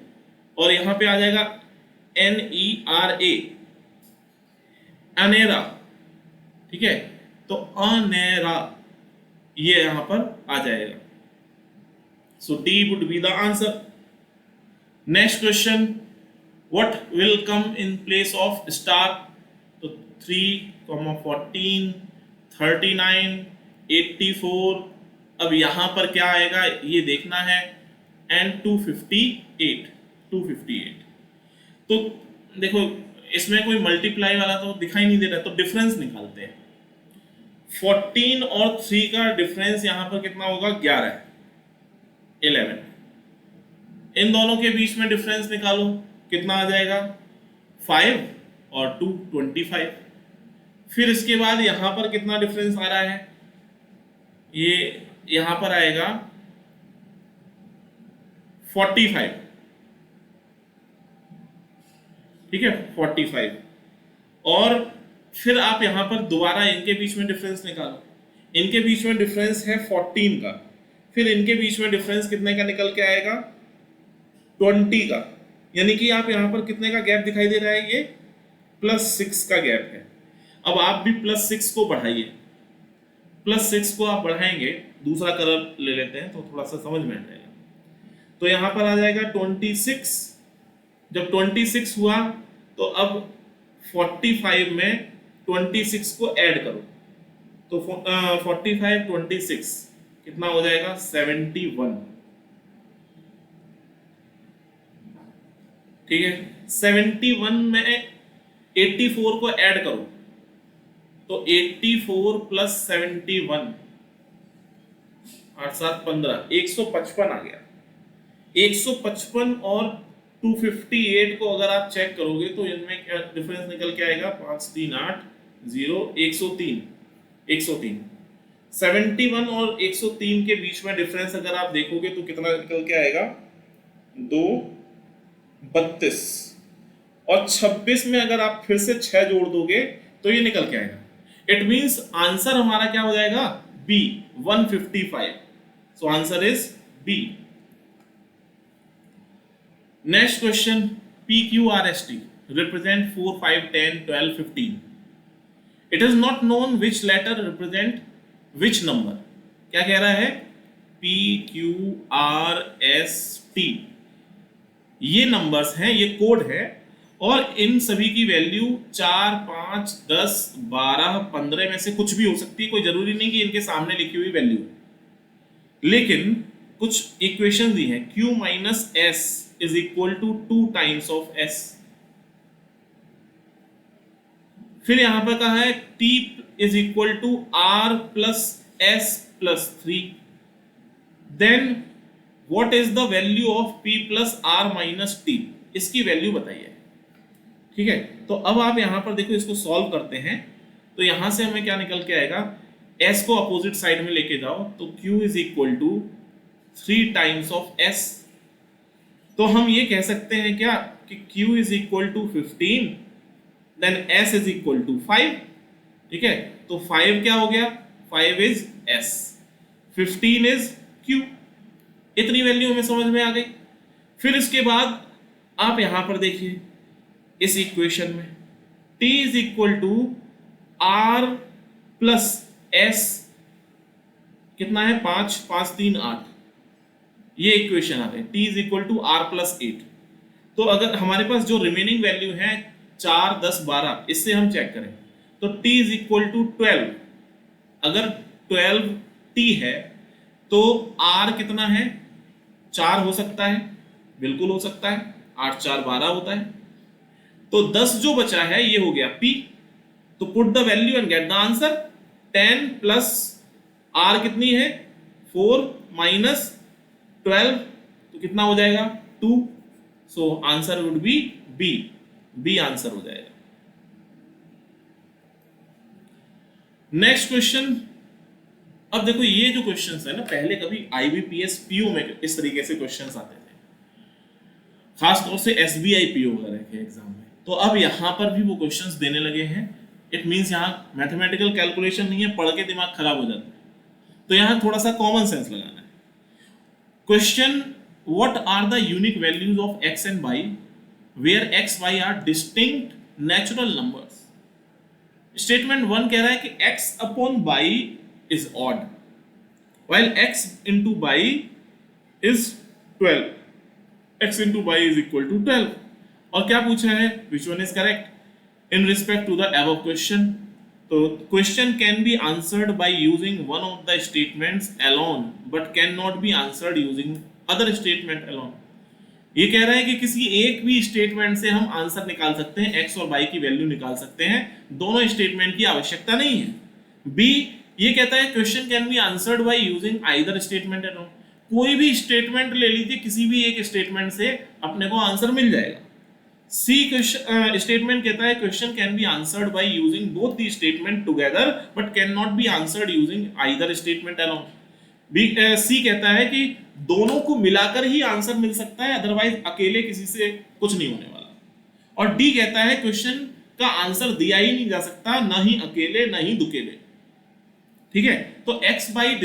और यहां पे आ जाएगा NERA, अनेरा, ठीक है। तो अनेरा ये यहां पर आ जाएगा। So D would be the answer. Next question, what will come in place of star? तो 3, 14, 39, 84, अब यहाँ पर क्या आएगा ये देखना है, and 258, 258। तो देखो इसमें कोई मल्टीप्लाई वाला तो दिखाई नहीं दे रहा, तो डिफरेंस निकालते हैं। 14 और 3 का डिफरेंस यहाँ पर कितना होगा, 11, 11। इन दोनों के बीच में डिफरेंस निकालो, कितना आ जाएगा, 5 और 2, 25। फिर इसके बाद यहां पर कितना डिफरेंस आ रहा है, ये यहां पर आएगा 45, ठीक है, 45। और फिर आप यहां पर दोबारा इनके बीच में डिफरेंस निकालो। इनके बीच में डिफरेंस है 14 का, फिर इनके बीच में डिफरेंस कितने का निकल के आएगा, 20 का। यानी कि आप यहां पर कितने का गैप दिखाई दे रहा है, ये +6 का गैप है। अब आप भी +6 को बढ़ाइए, +6 को आप बढ़ाएंगे, दूसरा कलर ले लेते हैं तो थोड़ा सा समझ में आ जाएगा। तो यहां पर आ जाएगा 26। जब 26 हुआ तो अब 45 में 26 को ऐड करो, तो 45 26 कितना हो जाएगा, 71, ठीक है। 71 में 84 को ऐड करो, तो 84 + 71 8 7 15, 155 आ गया। 155 और 258 को अगर आप चेक करोगे तो इनमें क्या डिफरेंस निकल के आएगा, 5 3 8 0, 103, 103। 71 और 103 के बीच में डिफरेंस अगर आप देखोगे तो कितना निकल के आएगा, 2 32। और 26 में अगर आप फिर से 6 जोड़ दोगे तो ये निकल के आएगा। इट मींस आंसर हमारा क्या हो जाएगा, B, 155। So answer is B. Next question, PQRST represent 4 5 10 12 15 it is not known which letter represent which number. क्या कह रहा है? P Q R S T, ये नंबर्स हैं, ये कोड है, और इन सभी की वैल्यू 4, 5, 10, 12, 15 में से कुछ भी हो सकती है। कोई जरूरी नहीं कि इनके सामने लिखी हुई वैल्यू है, लेकिन कुछ इक्वेशन दी है। Q minus S is equal to 2 times of S। फिर यहां पर कहा है T is equal to R plus S plus 3। Then what is the value of P plus R minus T, इसकी वैल्यू बताइए। ठीक है, तो अब आप यहां पर देखो, इसको सॉल्व करते हैं तो यहां से हमें क्या निकल के आएगा? S को अपोजिट साइड में लेके जाओ तो Q is equal to 3 times of S। तो हम ये कह सकते हैं क्या कि Q is equal to 15, then S is equal to 5। ठीक है, तो 5 क्या हो गया? 5 इज S, 15 इज Q। इतनी वैल्यू हमें समझ में आ गई। फिर इसके बाद आप यहां पर देखिए इस इक्वेशन में T is equal to R plus S, कितना है? 5, 5, 3, 8, ये इक्वेशन आ गई। T is equal to R plus 8। तो अगर हमारे पास जो रिमेनिंग वैल्यू है 4, 10, 12, इससे हम चेक करें तो T इज इक्वल टू 12। अगर 12T है तो R कितना है? 4 हो सकता है, बिल्कुल हो सकता है। 8, 4, 12 होता है। तो 10 जो बचा है ये हो गया P। तो put the value and get the answer. 10 plus R कितनी है? 4 माइनस 12, तो कितना हो जाएगा? 2। सो answer would B B। B answer हो जाएगा। Next question. अब देखो ये जो क्वेश्चंस है ना, पहले कभी IBPS PO में इस तरीके से क्वेश्चंस आते थे, खासतौर से SBI PO वगैरह के एग्जाम में। तो अब यहां पर भी वो क्वेश्चंस देने लगे हैं। इट मींस यहां मैथमेटिकल कैलकुलेशन नहीं है, पढ़ के दिमाग खराब हो जाता है। तो यहां थोड़ा सा कॉमन सेंस लगाना है। Question, what are the unique values of x and y where x y are distinct natural numbers. Statement 1 कह रहा है कि x upon y is odd while x into y is 12, x into y is equal to 12। और क्या पूछा है? which one is correct in respect to the above question। तो question can be answered by using one of the statements alone but cannot be answered using other statement alone। ये कह रहा है कि किसी एक भी स्टेटमेंट से हम आंसर निकाल सकते हैं, x और y की वैल्यू निकाल सकते हैं, दोनों स्टेटमेंट की आवश्यकता नहीं है। बी ये कहता है question can be answered by using either statement alone. कोई भी स्टेटमेंट ले लीजिए, किसी भी एक स्टेटमेंट से अपने को आंसर मिल जाएगा। सी स्टेटमेंट कहता है question can be answered by using both the statement together but can not be answered using either statement alone. B C कहता है कि दोनों को मिलाकर ही आंसर मिल सकता है, अदरवाइज अकेले किसी से कुछ नहीं होने वाला। और डी कहता है क्वेश्चन का आंसर दिया ही नहीं जा सकता, ना ही अकेले ना ही दुकेले। ठीक है, तो x बाई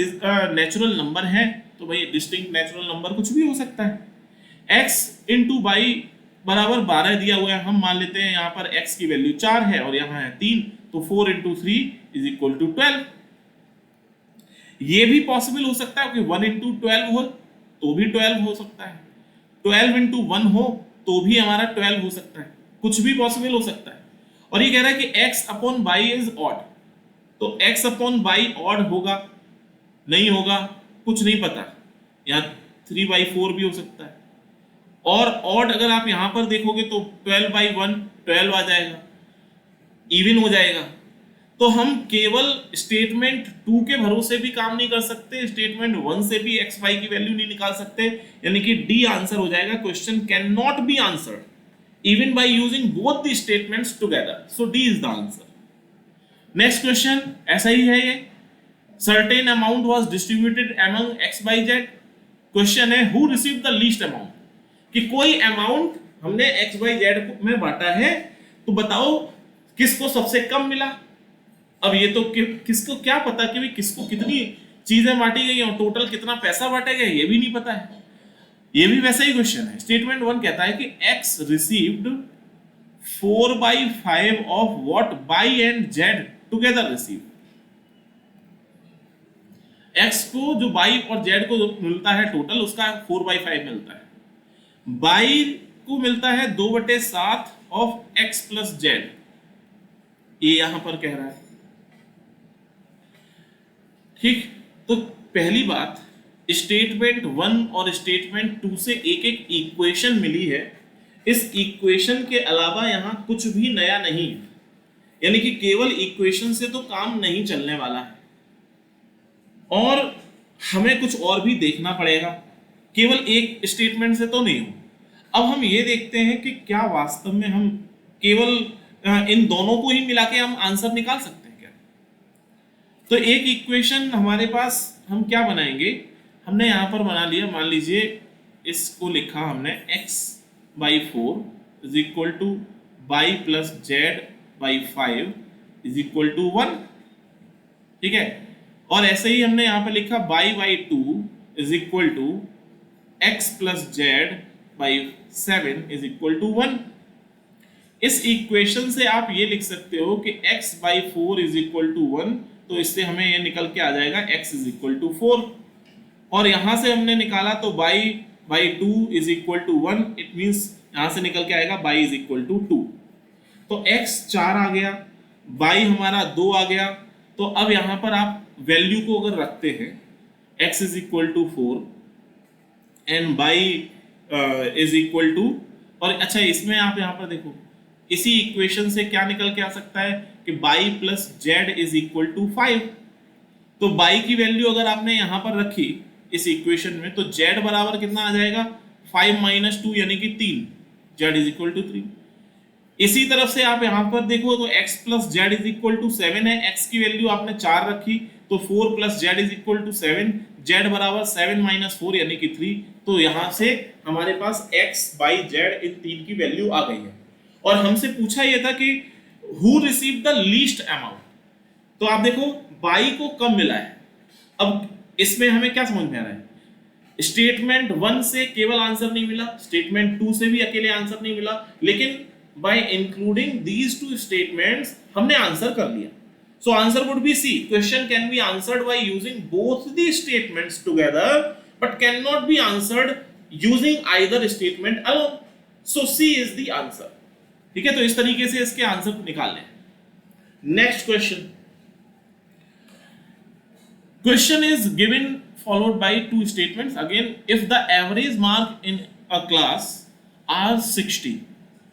नेचुरल नंबर है, तो भाई डिस्टिंक्ट नेचुरल नंबर कुछ भी हो सकता है। x इंटू बाई बराबर 12 दिया हुआ है, हम मान लेते हैं यहाँ पर x की वैल्यू 4 है और यहाँ है 3, तो 4 इंटू 3 इज इक्वल टू 12। ये भी पॉसिबल हो सकता है कि 1 इंटू 12 हो तो भी 12 हो सकता है, 12 इंटू 1 हो तो भी हमारा 12 हो सकता है, कुछ भी पॉसिबल हो सकता है। और ये कह रहा है कि x upon by is odd, तो x अपॉन बाई ऑड होगा नहीं होगा कुछ नहीं पता, यहाँ 3/4 भी हो सकता है। और ऑड अगर आप यहां पर देखोगे तो 12/1 12 आ जाएगा, इवन हो जाएगा। तो हम केवल स्टेटमेंट 2 के भरोसे भी काम नहीं कर सकते, स्टेटमेंट 1 से भी x y की वैल्यू नहीं निकाल सकते, यानी कि डी आंसर हो जाएगा। Question can not be answered even by using both the statements together, so D is the answer. Next question ऐसा ही है ये, certain amount was distributed among X Y Z. Question है who receive the least amount, कि कोई amount हमने x Y Z में बांटा है, तो बताओ किसको सबसे कम मिला। अब ये तो किसको क्या पता कि किसको कितनी चीजें बांटी गई और टोटल कितना पैसा बांटा गया, ये भी नहीं पता है। ये भी वैसा ही क्वेश्चन है। स्टेटमेंट 1 कहता है कि x received 4/5 of what y and z together receive. x को जो y और z को मिलता है टोटल उसका 4/5 मिलता है, y को मिलता है 2/7 ऑफ x प्लस जेड, ये यहां पर कह रहा है। ठीक, तो पहली बात, स्टेटमेंट 1 और स्टेटमेंट 2 से एक एक इक्वेशन मिली है, इस इक्वेशन के अलावा यहां कुछ भी नया नहीं है, यानी कि केवल इक्वेशन से तो काम नहीं चलने वाला है और हमें कुछ और भी देखना पड़ेगा, केवल एक स्टेटमेंट से तो नहीं हो। अब हम ये देखते हैं कि क्या वास्तव में हम केवल इन दोनों को ही मिला के हम आंसर निकाल सकते हैं क्या। तो एक इक्वेशन हमारे पास हम क्या बनाएंगे, हमने यहां पर बना लिया, मान लीजिए इसको लिखा हमने x/4 is equal to y plus z/5 is equal to 1। ठीक है, और ऐसे ही हमने यहां पर लिखा y/2 is equal to x plus z/7 is equal to 1। इस इक्वेशन से आप ये लिख सकते हो कि x/4 इज इक्वल टू 1, तो इससे हमें ये निकल के आ जाएगा x इज इक्वल टू 4, और यहां से हमने निकाला तो y/2 is equal to 1, it means यहां से निकल के आएगा y इज इक्वल टू 2। तो x 4 आ गया, y हमारा 2 आ गया। तो अब यहां पर आप वैल्यू को अगर रखते हैं x is equal to 4 and y is equal to, और अच्छा इसमें आप यहां पर देखो इसी इक्वेशन से क्या निकल के आ सकता है कि y plus Z is equal to 5। तो y की वैल्यू अगर आपने यहां पर रखी इस इक्वेशन में तो z बराबर कितना आ जाएगा 5 - 2 यानी कि 3, z इज इक्वल टू 3। इसी तरफ से आप यहां पर देखो तो x plus Z is equal to 7 है, x की वैल्यू आपने 4 रखी तो 4 plus Z is equal to 7, z बराबर 7 - 4 यानी कि 3। तो यहां से हमारे पास x by z इन तीन की वैल्यू आ गई है, और हमसे पूछा यह था कि who receive the least amount. तो आप देखो y को कम मिला है। अब इसमें हमें क्या समझ में आ रहा है, स्टेटमेंट 1 से केवल आंसर नहीं मिला, स्टेटमेंट 2 से भी अकेले आंसर नहीं मिला, लेकिन by including these two statements हमने आंसर कर लिया। So answer would be C. Question can be answered by using both the statements together but cannot be answered using either statement alone. So C is the answer. ठीक है, तो इस तरीके से इसके आंसर निकाल लें। Next question, question is given followed by two statements. Again, if the average mark in a class are 60,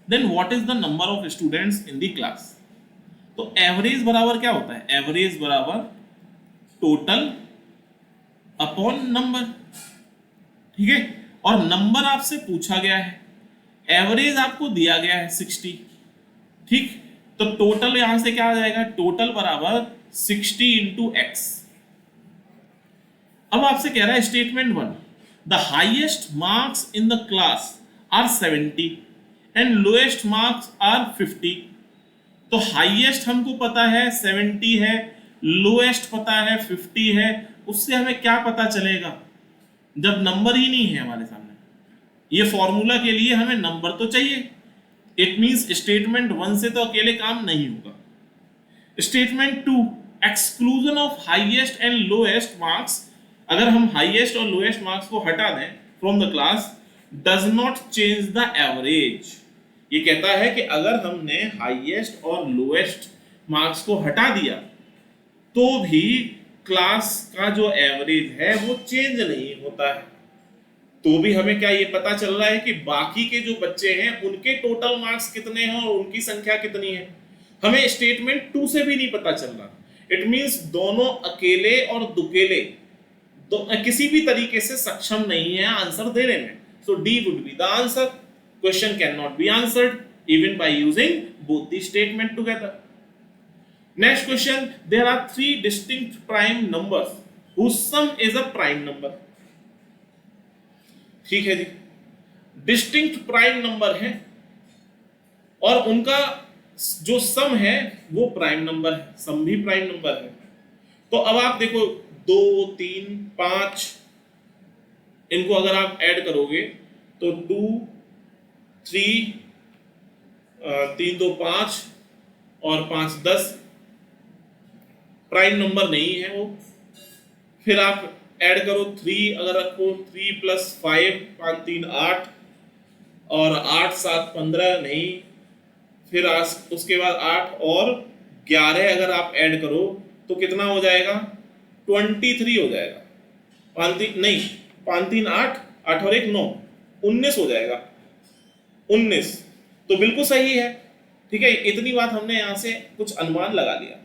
then what is the number of students in the class? तो एवरेज बराबर क्या होता है, एवरेज बराबर total upon number. ठीक है, और number आपसे पूछा गया है, एवरेज आपको दिया गया है 60। ठीक, तो टोटल यहां से क्या आ जाएगा, टोटल बराबर 60 इंटू एक्स। अब आपसे कह रहा है statement 1, the highest marks in the class are 70 and lowest marks are 50। तो हाईएस्ट हमको पता है 70 है, लोएस्ट पता है 50 है, उससे हमें क्या पता चलेगा जब नंबर ही नहीं है हमारे सामने। ये फॉर्मूला के लिए हमें नंबर तो चाहिए, इट मींस स्टेटमेंट 1 से तो अकेले काम नहीं होगा। Statement 2, exclusion of highest and lowest marks, अगर हम हाईएस्ट और लोएस्ट मार्क्स को हटा दें from the class does not change the average. ये कहता है कि अगर हमने हाईएस्ट और लोएस्ट मार्क्स को हटा दिया तो भी क्लास का जो एवरेज है वो चेंज नहीं होता है। तो भी हमें क्या ये पता चल रहा है कि बाकी के जो बच्चे हैं उनके टोटल मार्क्स कितने हैं और उनकी संख्या कितनी है। हमें स्टेटमेंट 2 से भी नहीं पता चल रहा। इट मींस दोनों अकेले और दुकेले किसी भी तरीके से सक्षम नहीं है आंसर देने में। So D would be the answer. Question cannot be answered even by using both the statement together. Next question, there are three distinct prime numbers whose sum is a prime number. ठीक है जी, distinct prime number है और उनका जो सम है वो prime number है, सम भी प्राइम नंबर है। तो अब आप देखो 2, 3, 5, इनको अगर आप ऐड करोगे तो 2, 3, 3 2 5 और 5 10, प्राइम नंबर नहीं है वो। फिर आप ऐड करो 3, अगर रखो 3 + 5 5 3 8 और 8 7 15 नहीं, फिर उसके बाद 8 और 11 अगर आप ऐड करो तो कितना हो जाएगा, 23 हो जाएगा। 5 3 नहीं, 5 3 8, 8 और 1 9, 19 हो जाएगा, 19। तो बिल्कुल सही है। ठीक है, इतनी बात हमने यहाँ से कुछ अनुमान लगा लिया।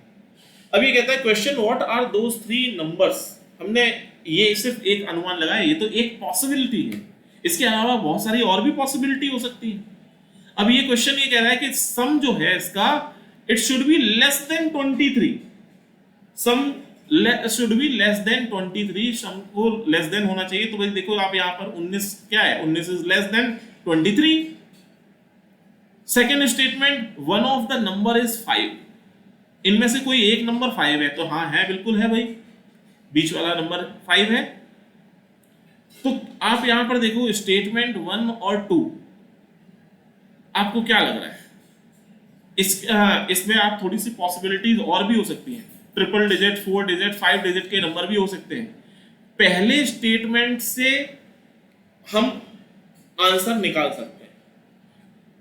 अब ये कहता है question what are those 3 numbers. हमने ये सिर्फ एक अनुमान लगाया, ये तो एक पॉसिबिलिटी है, इसके अलावा बहुत सारी और भी पॉसिबिलिटी हो सकती है। अब ये क्वेश्चन ये कह रहा है कि सम जो है इसका it should be less than 23। Sum should be less than 23, sum को लेस देन होना चाहिए। तो भाई देखो आप यहाँ पर 19 क्या है, 19 is less than 23। Second statement, one of the number is 5। इनमें से कोई एक नंबर 5 है, तो हाँ है, बिल्कुल है भाई, बीच वाला नंबर 5 है। तो आप यहां पर देखो स्टेटमेंट 1 और 2, आपको क्या लग रहा है? इसमें आप थोड़ी सी पॉसिबिलिटीज और भी हो सकती हैं, ट्रिपल डिजिट, 4 डिजिट, 5 डिजिट के नंबर भी हो सकते हैं। पहले स्टेटमेंट से हम आंसर निकाल सकते हैं,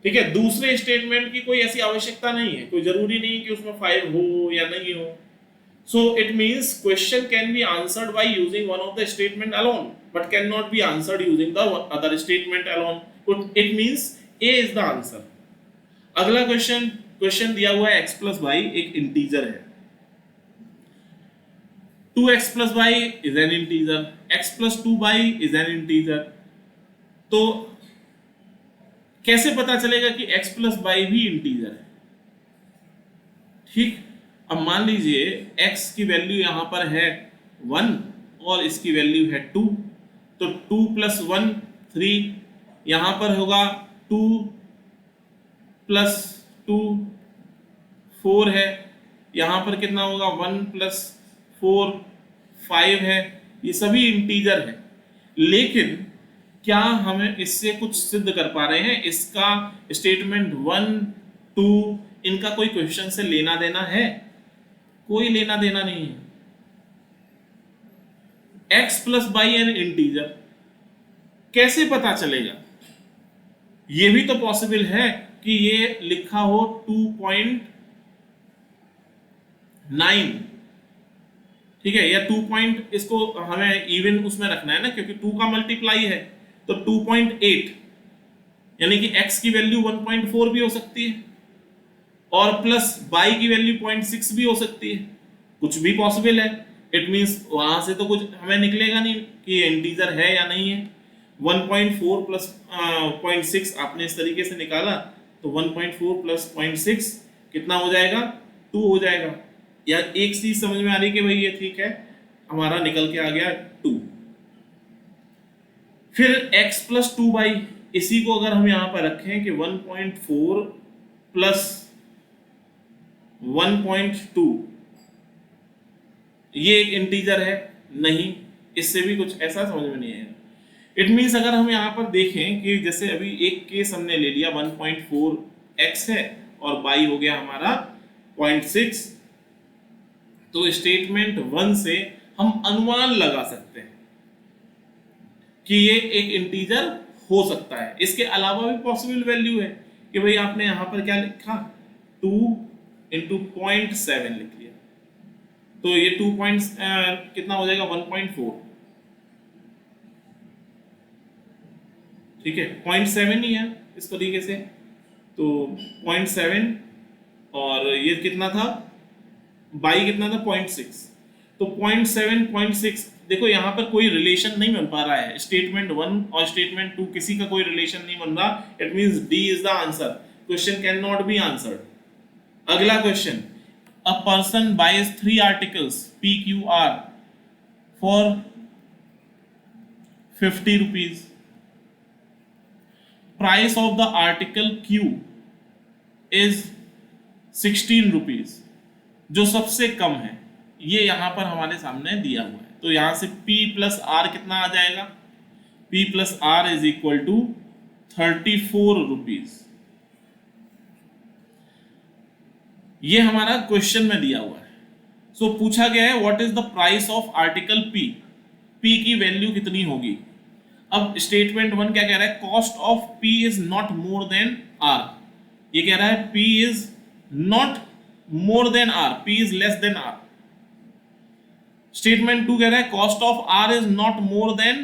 ठीक है। दूसरे स्टेटमेंट की कोई ऐसी आवश्यकता नहीं है, कोई जरूरी नहीं कि उसमें 5 हो या नहीं हो। So it means question can be answered by using one of the statement alone, but cannot be answered using the other statement alone. It means A is the answer. अगला क्वेश्चन दिया हुआ है x plus y एक integer है, 2x plus y is an integer, x plus 2y is an integer। तो कैसे पता चलेगा कि x plus y भी इंटीजर है? ठीक, अब मान लीजिए x की वैल्यू यहां पर है 1 और इसकी वैल्यू है 2, तो 2 + 1 3, यहां पर होगा 2 + 2 4 है, यहां पर कितना होगा 1 + 4 5 है। ये सभी इंटीजर है, लेकिन क्या हमें इससे कुछ सिद्ध कर पा रहे हैं? इसका स्टेटमेंट 1 2 इनका कोई क्वेश्चन से लेना देना है? कोई लेना देना नहीं है। x + y एन इंटीजर, कैसे पता चलेगा? ये भी तो पॉसिबल है कि ये लिखा हो 2.9, ठीक है, या 2 इसको हमें इवन उसमें रखना है ना, क्योंकि 2 का मल्टीप्लाई है, तो 2.8, यानी कि x की वैल्यू 1.4 भी हो सकती है और प्लस y की वैल्यू 0.6 भी हो सकती है, कुछ भी पॉसिबल है। इट मींस वहां से तो कुछ हमें निकलेगा नहीं कि ये इंटीजर है या नहीं है। 1.4 + 0.6 आपने इस तरीके से निकाला, तो 1.4 + 0.6 कितना हो जाएगा? 2 हो जाएगा। या एक चीज समझ में आ रही कि भाई ये ठीक है, हमारा निकल के आ गया 2। फिर x + 2y, इसी को अगर हम यहां पर रखें कि 1.4 + 1.2, ये एक इंटीजर है नहीं, इससे भी कुछ ऐसा समझ में नहीं आएगा। इट मीन्स अगर हम यहाँ पर देखें कि जैसे अभी एक केस हमने ले लिया 1.4x है और y हो गया हमारा 0.6, तो स्टेटमेंट 1 से हम अनुमान लगा सकते हैं कि ये एक इंटीजर हो सकता है। इसके अलावा भी पॉसिबल वैल्यू है कि भाई आपने यहां पर क्या लिखा, 2 × 0.7 लिख लिया, तो ये 2 कितना हो जाएगा 1.4, ठीक है, 0.7 ही है इस तरीके से, तो 0.7 और ये कितना था, बाई कितना था 0.6, तो 0.7 0.6। देखो यहाँ पर कोई रिलेशन नहीं बन पा रहा है, स्टेटमेंट 1 और स्टेटमेंट 2 किसी का कोई रिलेशन नहीं बन रहा। It means D is the answer, question can not be answered. अगला question, a person buys 3 articles PQR for 50 rupees, price of the article Q is 16 rupees, जो सबसे कम है, ये यहां पर हमारे सामने दिया हुआ है। तो यहां से P + R कितना आ जाएगा, P + R = 34 रुपीज। ये हमारा क्वेश्चन में दिया हुआ है। सो पूछा गया है what is the price of article P, P की वैल्यू कितनी होगी। अब स्टेटमेंट 1 क्या कह रहा है, cost of P is not more than R, ये कह रहा है P is not more than R, P is less than R. Statement 2 कह रहा है cost of R is not more than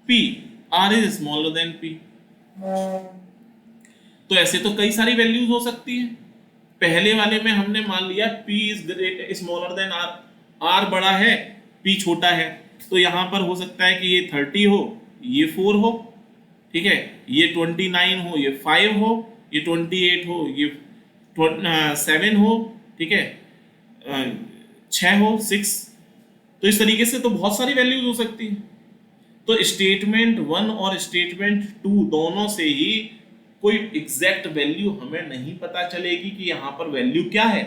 P, R is smaller than P. तो ऐसे तो कई सारी वैल्यूज हो सकती है। पहले वाले में हमने मान लिया P is smaller then R, R बड़ा है P छोटा है, तो यहां पर हो सकता है कि ये 30 हो, ये 4 हो, ठीक है, ये 29 हो, ये 5 हो, ये 28 हो, ये 7 हो, ठीक है, 6 हो, 6। तो इस तरीके से तो बहुत सारी वैल्यूज हो सकती हैं। तो स्टेटमेंट 1 और स्टेटमेंट 2 दोनों से ही कोई एग्जैक्ट वैल्यू हमें नहीं पता चलेगी कि यहां पर वैल्यू क्या है,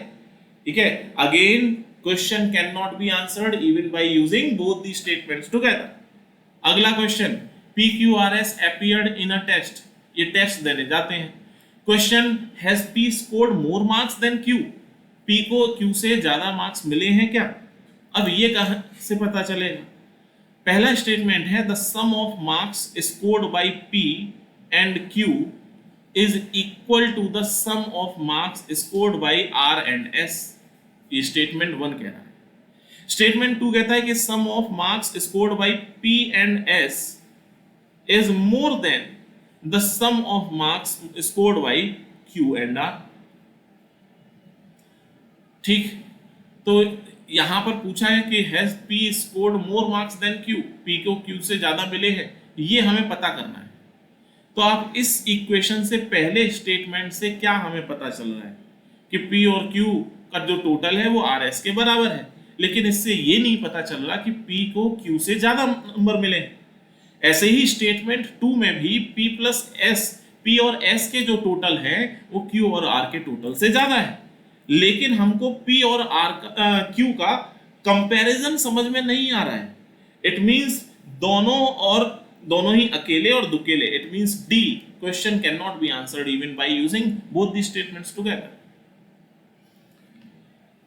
ठीक है। Again question can not be answered even by using both the statements together. अगला question, PQRS appeared in a test, ये टेस्ट देने जाते हैं। Question, has P scored more marks than Q, P को Q से ज्यादा मार्क्स मिले हैं क्या। अब ये कहां से पता चलेगा। पहला स्टेटमेंट है the sum of marks scored by P and Q is equal to the sum of marks scored by R and S, ये स्टेटमेंट 1 कह रहा है। स्टेटमेंट 2 कहता है कि sum of marks scored by P and S is more than the sum of marks scored by Q and R। ठीक, तो यहां पर पूछा है कि has P scored more marks than Q, P को Q से ज्यादा मिले हैं, ये हमें पता करना है। तो आप इस इक्वेशन से पहले स्टेटमेंट से क्या हमें पता चल रहा है कि P और Q का जो टोटल है वो RS के बराबर है, लेकिन इससे ये नहीं पता चल रहा कि P को Q से ज्यादा नंबर मिले। ऐसे ही स्टेटमेंट 2 में भी P प्लस S, P और S के जो टोटल है वो Q और R के टोटल से ज्यादा है, लेकिन हमको P और Q का कंपैरिजन समझ में नहीं आ रहा है। इट मींस दोनों ही अकेले और दुकेले, it means D, question can not be answered even by using both the statements together.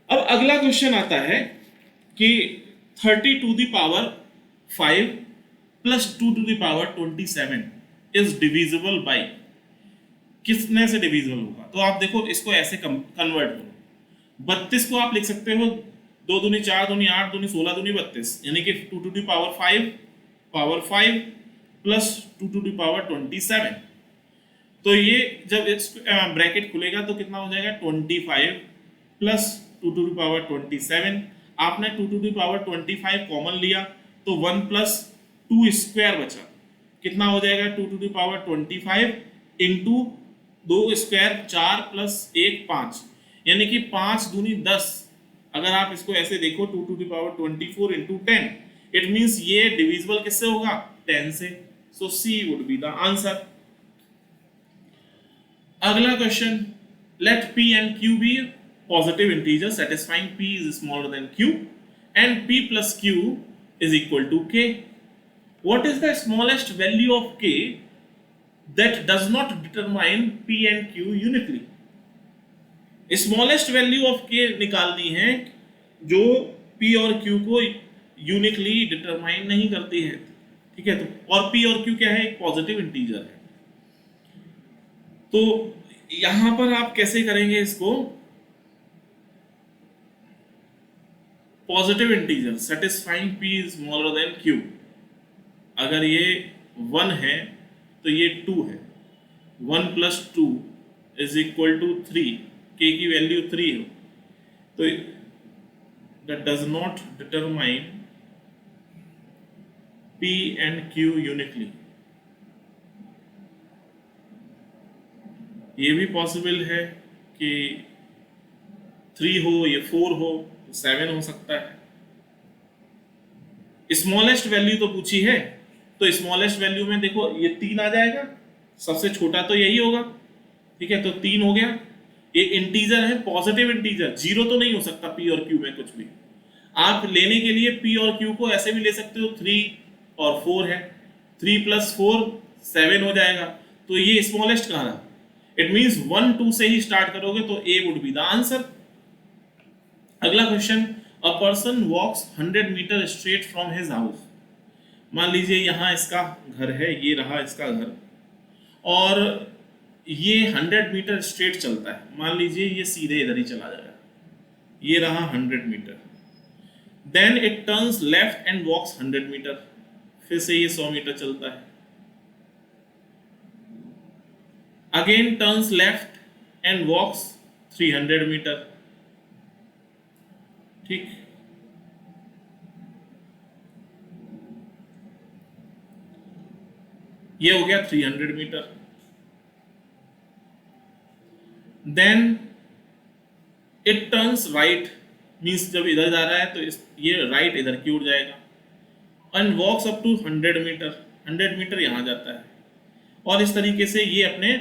अब अगला क्वेश्चन आता है कि 30 to the power 5 plus 2 to the power 27 is divisible by, किसने से डिविजिबल होगा। तो आप देखो इसको ऐसे कन्वर्ट करो, 32 को आप लिख सकते हो 2 दूनी 4 दूनी 8 दूनी 16 दूनी 32, यानी कि 2 to the power 5 plus 2 to the power 27। तो ये जब ब्रैकेट खुलेगा तो कितना हो जाएगा 25 प्लस 2 टू द पावर 27। आपने 2 टू द पावर 25 कॉमन लिया तो 1 प्लस 2 स्क्वायर बचा, कितना हो जाएगा 2 to the power 25 into 2 square 4 plus 1 5, यानी कि 5 दूनी 10। अगर आप इसको ऐसे देखो 2 to the power 24 into 10, it means ये डिविजिबल किससे होगा 10 से। So C would be the answer. अगला question, let P and Q be positive integer satisfying P is smaller than Q and P plus Q is equal to K. What is the smallest value of K that does not determine P and Q uniquely? Smallest value of K निकालनी है जो P और Q को uniquely determine नहीं करती है, ठीक है। तो और P और Q क्या है, एक पॉजिटिव इंटीजर है। तो यहां पर आप कैसे करेंगे इसको, positive integer satisfying P is smaller then Q, अगर ये 1 है तो ये 2 है, 1 plus 2 is equal to 3, K की वैल्यू 3 हो, तो that does not determine P and Q uniquely। ये भी पॉसिबल है कि 3 हो, ये 4 हो, 7 हो सकता है। स्मॉलेस्ट वैल्यू तो पूछी है, तो स्मॉलेस्ट वैल्यू में देखो ये 3 आ जाएगा, सबसे छोटा तो यही होगा, ठीक है। तो 3 हो गया, ये इंटीजर है, पॉजिटिव इंटीजर, 0 तो नहीं हो सकता P और Q में कुछ भी। आप लेने के लिए P और Q को ऐसे भी ले सकते हो, 3 और 4 है, 3 प्लस 4 7 हो जाएगा, तो ये स्मॉलेस्ट कहाँ रहा। इट मींस 1 2 से ही स्टार्ट करोगे तो A would be the answer. अगला question, a person walks 100 metre straight from his house. मान लीजिए यहाँ इसका घर है, ये रहा इसका घर, और ये 100 मीटर स्ट्रेट चलता है। मान लीजिए ये सीधे इधर ही चला जाएगा, ये रहा 100 metre. Then it turns left and walks 100 metre, फिर से ये 100 मीटर चलता है। Again turns left and walks 300 metre. ठीक, ये हो गया 300 metre. Then it turns right, means जब इधर जा रहा है तो ये राइट इधर की ओर जाएगा, and walks up to 100 metre, 100 metre यहाँ जाता है, और इस तरीके से ये अपने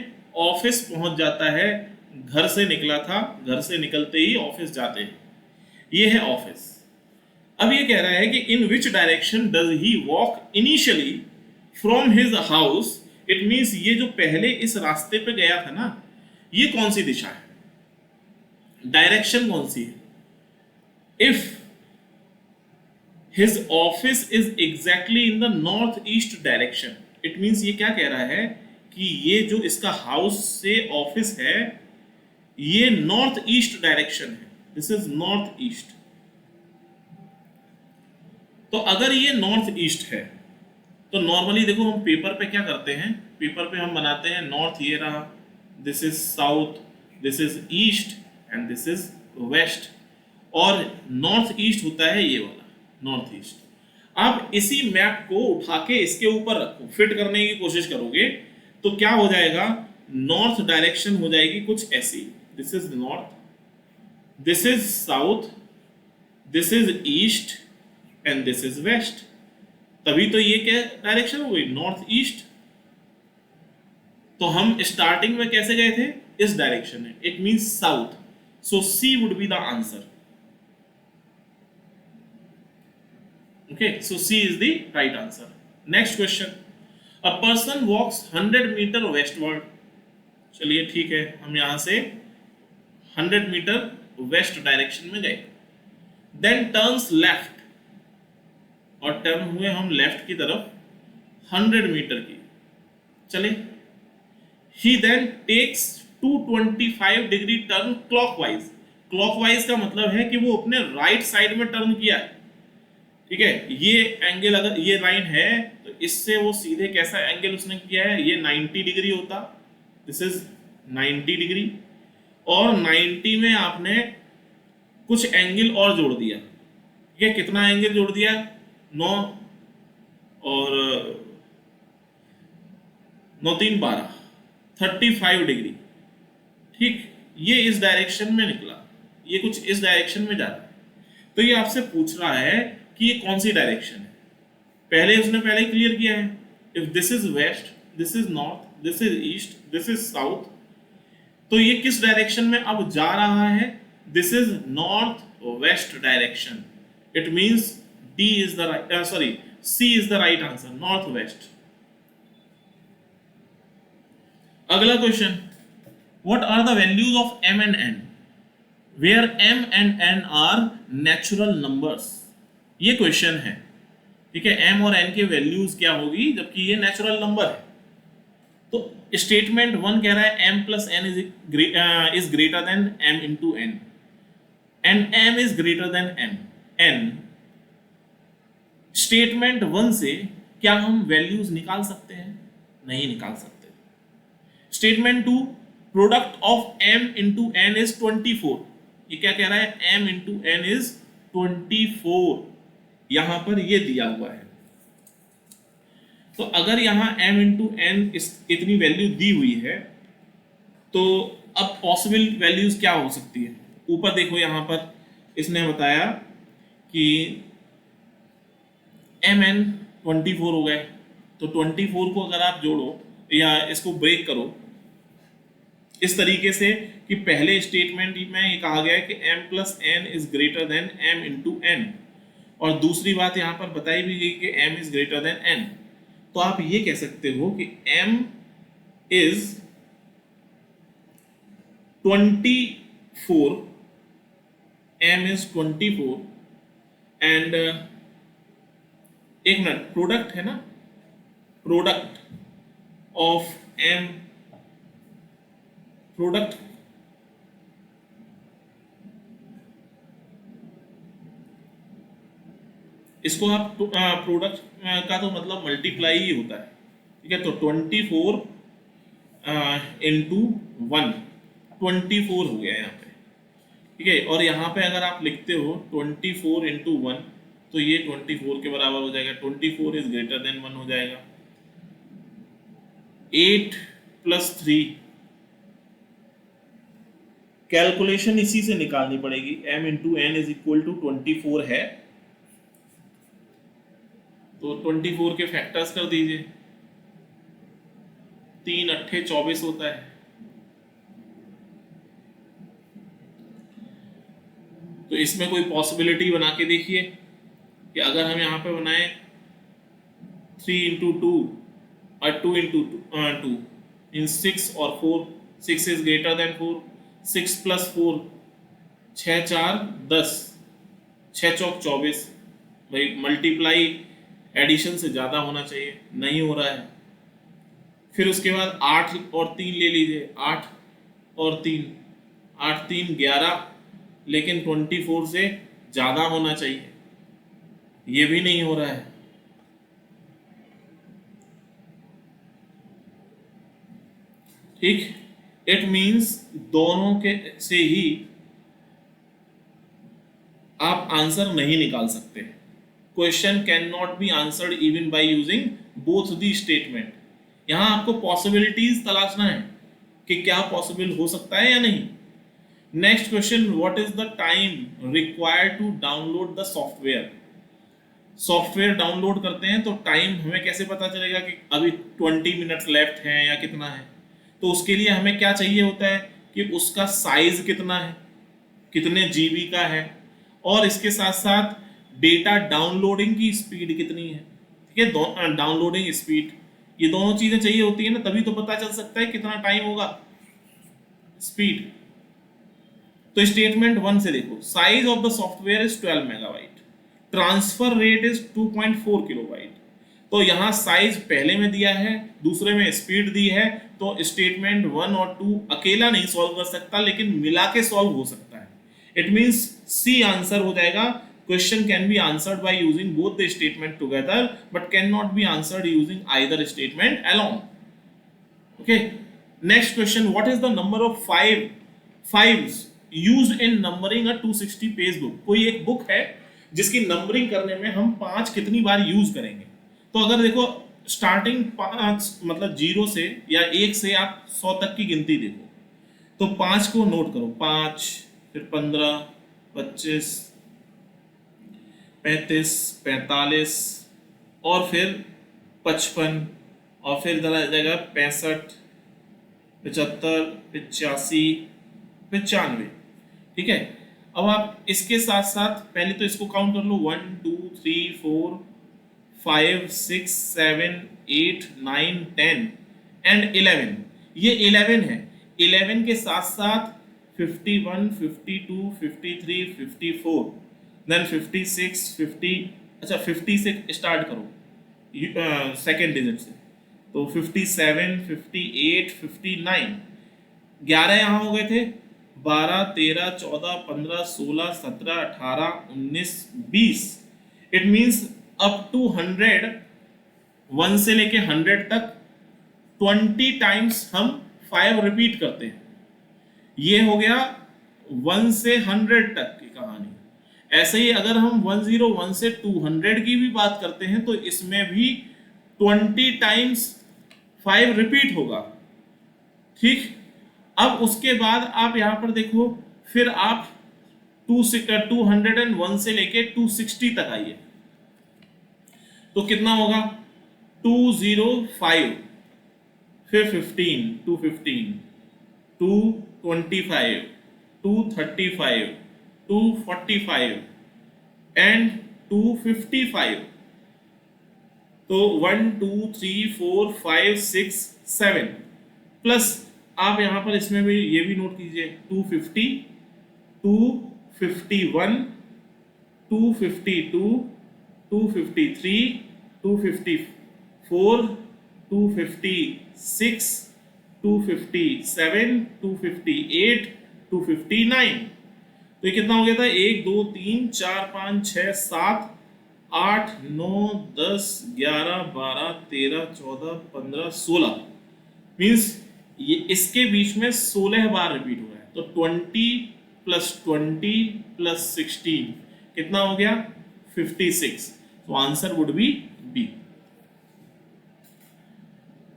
ऑफिस पहुंच जाता है। घर से निकला था, घर से निकलते ही ऑफिस जाते हैं, ये है ऑफिस। अब ये कह रहा है कि in which direction does he walk initially from his house. It means ये जो पहले इस रास्ते पे गया था ना, ये कौन सी दिशा है, डायरेक्शन कौन सी है। If his office is exactly in the north east direction, it means ये क्या कह रहा है कि ये जो इसका हाउस से ऑफिस है ये नॉर्थ ईस्ट डायरेक्शन है, दिस इज नॉर्थ ईस्ट। तो अगर ये नॉर्थ ईस्ट है तो नॉर्मली देखो हम पेपर पे क्या करते हैं, पेपर पे हम बनाते हैं नॉर्थ ये रहा, this is south, this is east and this is west, और नॉर्थ ईस्ट होता है ये वाला नॉर्थ ईस्ट। अब इसी मैप को उठा के इसके ऊपर रखो, फिट करने की कोशिश करोगे तो क्या हो जाएगा, नॉर्थ डायरेक्शन हो जाएगी कुछ ऐसी, this is north, this is south, this is east and this is west. तभी तो ये क्या डायरेक्शन हो गई, नॉर्थ ईस्ट। तो हम स्टार्टिंग में कैसे गए थे, इस डायरेक्शन में, it means south, so C would be the answer. Okay, so C is the right answer. Next question. A person walks 100 meter westward. चलिए ठीक है, हम यहाँ से 100 मीटर वेस्ट डायरेक्शन में गए। Then turns left, और टर्न हुए हम लेफ्ट की तरफ 100 मीटर की। चले, he then takes 225 degree turn clockwise. Clockwise का मतलब है कि वो अपने राइट साइड में टर्न किया है। ठीक है, ये एंगल अगर ये लाइन है तो इससे वो सीधे कैसा एंगल उसने किया है, ये 90 डिग्री होता, दिस इज 90 डिग्री, और 90 में आपने कुछ एंगल और जोड़ दिया। ये कितना एंगल जोड़ दिया, 9 और 9 3 12, 35 डिग्री। ठीक, ये इस डायरेक्शन में निकला, ये कुछ इस डायरेक्शन में जा रहा है। तो ये आपसे पूछ रहा है कि ये कौन सी डायरेक्शन है। पहले उसने पहले क्लियर किया है, if this is west, this is north, this is east, this is south, तो ये किस डायरेक्शन में अब जा रहा है, this is north west direction. It means D is the right, sorry C is the right answer, north west. अगला question, what are the values of m and n where m and n are natural numbers. ये question है, ठीक है, m और n के values क्या होगी जबकि ये नेचुरल नंबर है। तो स्टेटमेंट 1 कह रहा है m plus n is greater then m into n and m is greater then n। Statement 1 से क्या हम वैल्यूज निकाल सकते हैं, नहीं निकाल सकते। Statement 2, product of m into n is 24, ये क्या कह रहा है, m इंटू n इज 24, यहां पर ये दिया हुआ है। तो अगर यहां m इंटू n इतनी वैल्यू दी हुई है तो अब पॉसिबल वैल्यूज क्या हो सकती है। ऊपर देखो, यहां पर इसने बताया कि mn 24 हो गए, तो 24 को अगर आप जोड़ो या इसको ब्रेक करो इस तरीके से कि पहले स्टेटमेंट में ये कहा गया है कि m plus n is greater then m into n, और दूसरी बात यहाँ पर बताई भी गई कि m is greater then n। तो आप ये कह सकते हो कि m is 24 m is 24 and एक मिनट, प्रोडक्ट है ना, प्रोडक्ट ऑफ m, प्रोडक्ट इसको आप प्रोडक्ट का तो मतलब मल्टीप्लाई ही होता है, ठीक है। तो 24 इंटू 1, 24 हो गया यहाँ पे, ठीक है। और यहाँ पे अगर आप लिखते हो 24 इंटू 1 तो ये 24 के बराबर हो जाएगा, 24 इज ग्रेटर देन 1 हो जाएगा। 8 प्लस 3, कैलकुलेशन इसी से निकालनी पड़ेगी, m into N is equal to 24 है, तो 24 के फैक्टर्स कर दीजिए, 3 अट्ठे 24 होता है। तो इसमें कोई पॉसिबिलिटी बना के देखिए कि अगर हम यहाँ पे बनाए 3 इंटू 2 और 2 इंटू 2 इन 6 और 4, 6 इज ग्रेटर देन 4, 6 प्लस 4, 6 4 10, 6 चौक 24, भाई मल्टीप्लाई एडिशन से ज़्यादा होना चाहिए, नहीं हो रहा है। फिर उसके बाद 8 और 3 ले लीजिए, 8 और 3, 8 3 11, लेकिन 24 से ज़्यादा होना चाहिए, ये भी नहीं हो रहा है। ठीक, इट मीन्स दोनों के से ही आप आंसर नहीं निकाल सकते। Question can not be answered even by using both the statement. यहां आपको पॉसिबिलिटीज तलाशना है कि क्या पॉसिबल हो सकता है या नहीं। Next question, what is the time required to download the software. Software download करते हैं तो टाइम हमें कैसे पता चलेगा कि अभी 20 मिनट्स लेफ्ट है या कितना है। तो उसके लिए हमें क्या चाहिए होता है कि उसका साइज कितना है, कितने जीबी का है, और इसके साथ साथ डेटा डाउनलोडिंग की स्पीड कितनी है, ठीक है। डाउनलोडिंग स्पीड, ये दोनों चीजें चाहिए होती है ना, तभी तो पता चल सकता है कितना टाइम होगा, स्पीड। तो स्टेटमेंट 1 से देखो, size of the software is 12 megabyte, transfer rate is 2.4 kilobyte. तो यहाँ साइज पहले में दिया है, दूसरे में स्पीड दी है, तो स्टेटमेंट 1 और 2 अकेला नहीं सॉल्व कर सकता, लेकिन मिला के सॉल्व हो सकता है। इट मींस सी आंसर हो जाएगा। Question can be answered by using both the statement together, but cannot be answered using either statement alone. Okay. Next question, what is the number of fives used in numbering a 260 page book? कोई एक book है जिसकी numbering करने में हम 5 कितनी बार use करेंगे। तो अगर देखो स्टार्टिंग 5 मतलब 0 से या 1 से आप 100 तक की गिनती देखो, तो 5 को नोट करो, 5, फिर 15, 25, 35, 45 और फिर 55 और फिर इधर आ जाएगा 65, 75, 85, 95, ठीक है। अब आप इसके साथ साथ पहले तो इसको काउंट कर लो, 1 2 3 4 5 6 7 8 9 10 एंड 11। ये 11 है, 11 के साथ साथ 51 52 53 54 देन 56 50, अच्छा 50 से स्टार्ट करो सेकेंड डिजिट से, तो 57 58 59, 11 यहाँ हो गए थे, 12 13 14 15 16 17 18 19 20। इट मीन्स अप टू 100, 1 से लेके 100 तक 20 टाइम्स हम 5 रिपीट करते हैं। ये हो गया 1 से 100 तक की कहानी। ऐसे ही अगर हम 101 से 200 की भी बात करते हैं तो इसमें भी 20 टाइम्स 5 रिपीट होगा, ठीक। अब उसके बाद आप यहां पर देखो, फिर आप 201 से लेके 260 तक आइए, तो कितना होगा 205, फिर 15, 215, 225, 235, 245 एंड 255। तो 1 2 3 4 5 6 7 प्लस आप यहां पर इसमें भी ये भी नोट कीजिए 250, 51, 252, 253, 254, 256, 257, 258, 259। तो ये कितना हो गया था? 1 2 3 4 5 6 7 8 9 10 11 12 13 14 15 16 मीन्स ये इसके बीच में 16 बार रिपीट हुआ है। तो 20 प्लस 20 प्लस 16 कितना हो गया? 56। तो आंसर वुड बी बी।